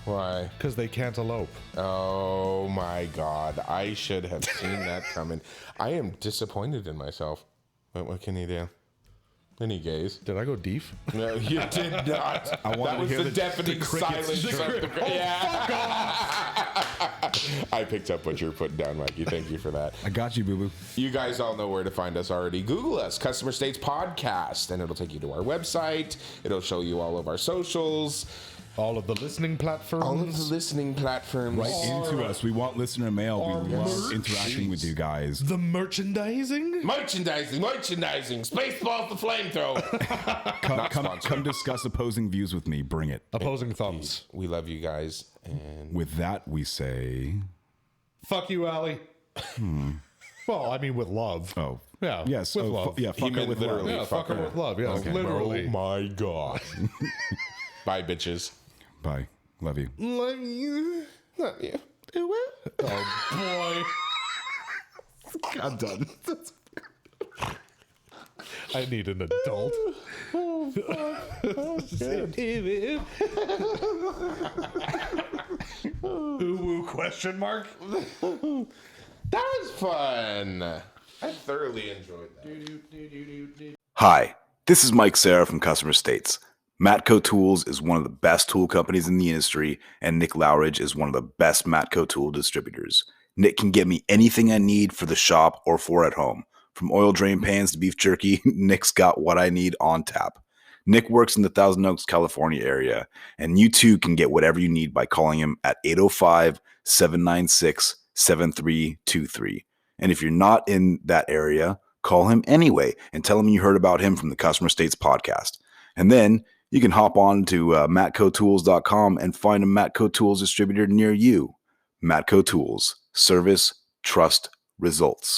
Why? Because they can't elope. Oh my God. I should have seen that coming. I am disappointed in myself. But what can you do? Any gays? Did I go deef? No, you did not. I wanted That to was hear the deafening silence. I picked up what you were putting down, Mikey. Thank you for that. I got you, boo-boo. You guys all know where to find us already. Google us, Customer States Podcast, and it'll take you to our website. It'll show you all of our socials, All of the listening platforms. all of the listening platforms. Right into us. We want listener mail. Our We love merch. interacting with you guys. The merchandising. Merchandising. Spaceballs the flamethrower. Come discuss opposing views with me. Bring it. Opposing thumbs. We love you guys. And With that, we say... Fuck you, Allie. Well, I mean with love. Oh. Yeah. Yes. With oh, love. Yeah, fuck her meant with literally. love. Yeah, fuck her with love. Yes, Okay. literally. oh my God. Bye, bitches. Bye. Love you. Love you. Love you. Oh boy. I'm done. I need an adult. Ooh, question mark? That was fun. I thoroughly enjoyed that. Hi, this is Mike Sarah from Customer States. Matco Tools is one of the best tool companies in the industry, and Nick Lowridge is one of the best Matco tool distributors. Nick can get me anything I need for the shop or for at home. From oil drain pans to beef jerky, Nick's got what I need on tap. Nick works in the Thousand Oaks, California area, and you too can get whatever you need by calling him at 805-796-7323. And if you're not in that area, call him anyway and tell him you heard about him from the Customer States podcast. And then you can hop on to matcotools.com and find a Matco Tools distributor near you. Matco Tools. Service, trust, results.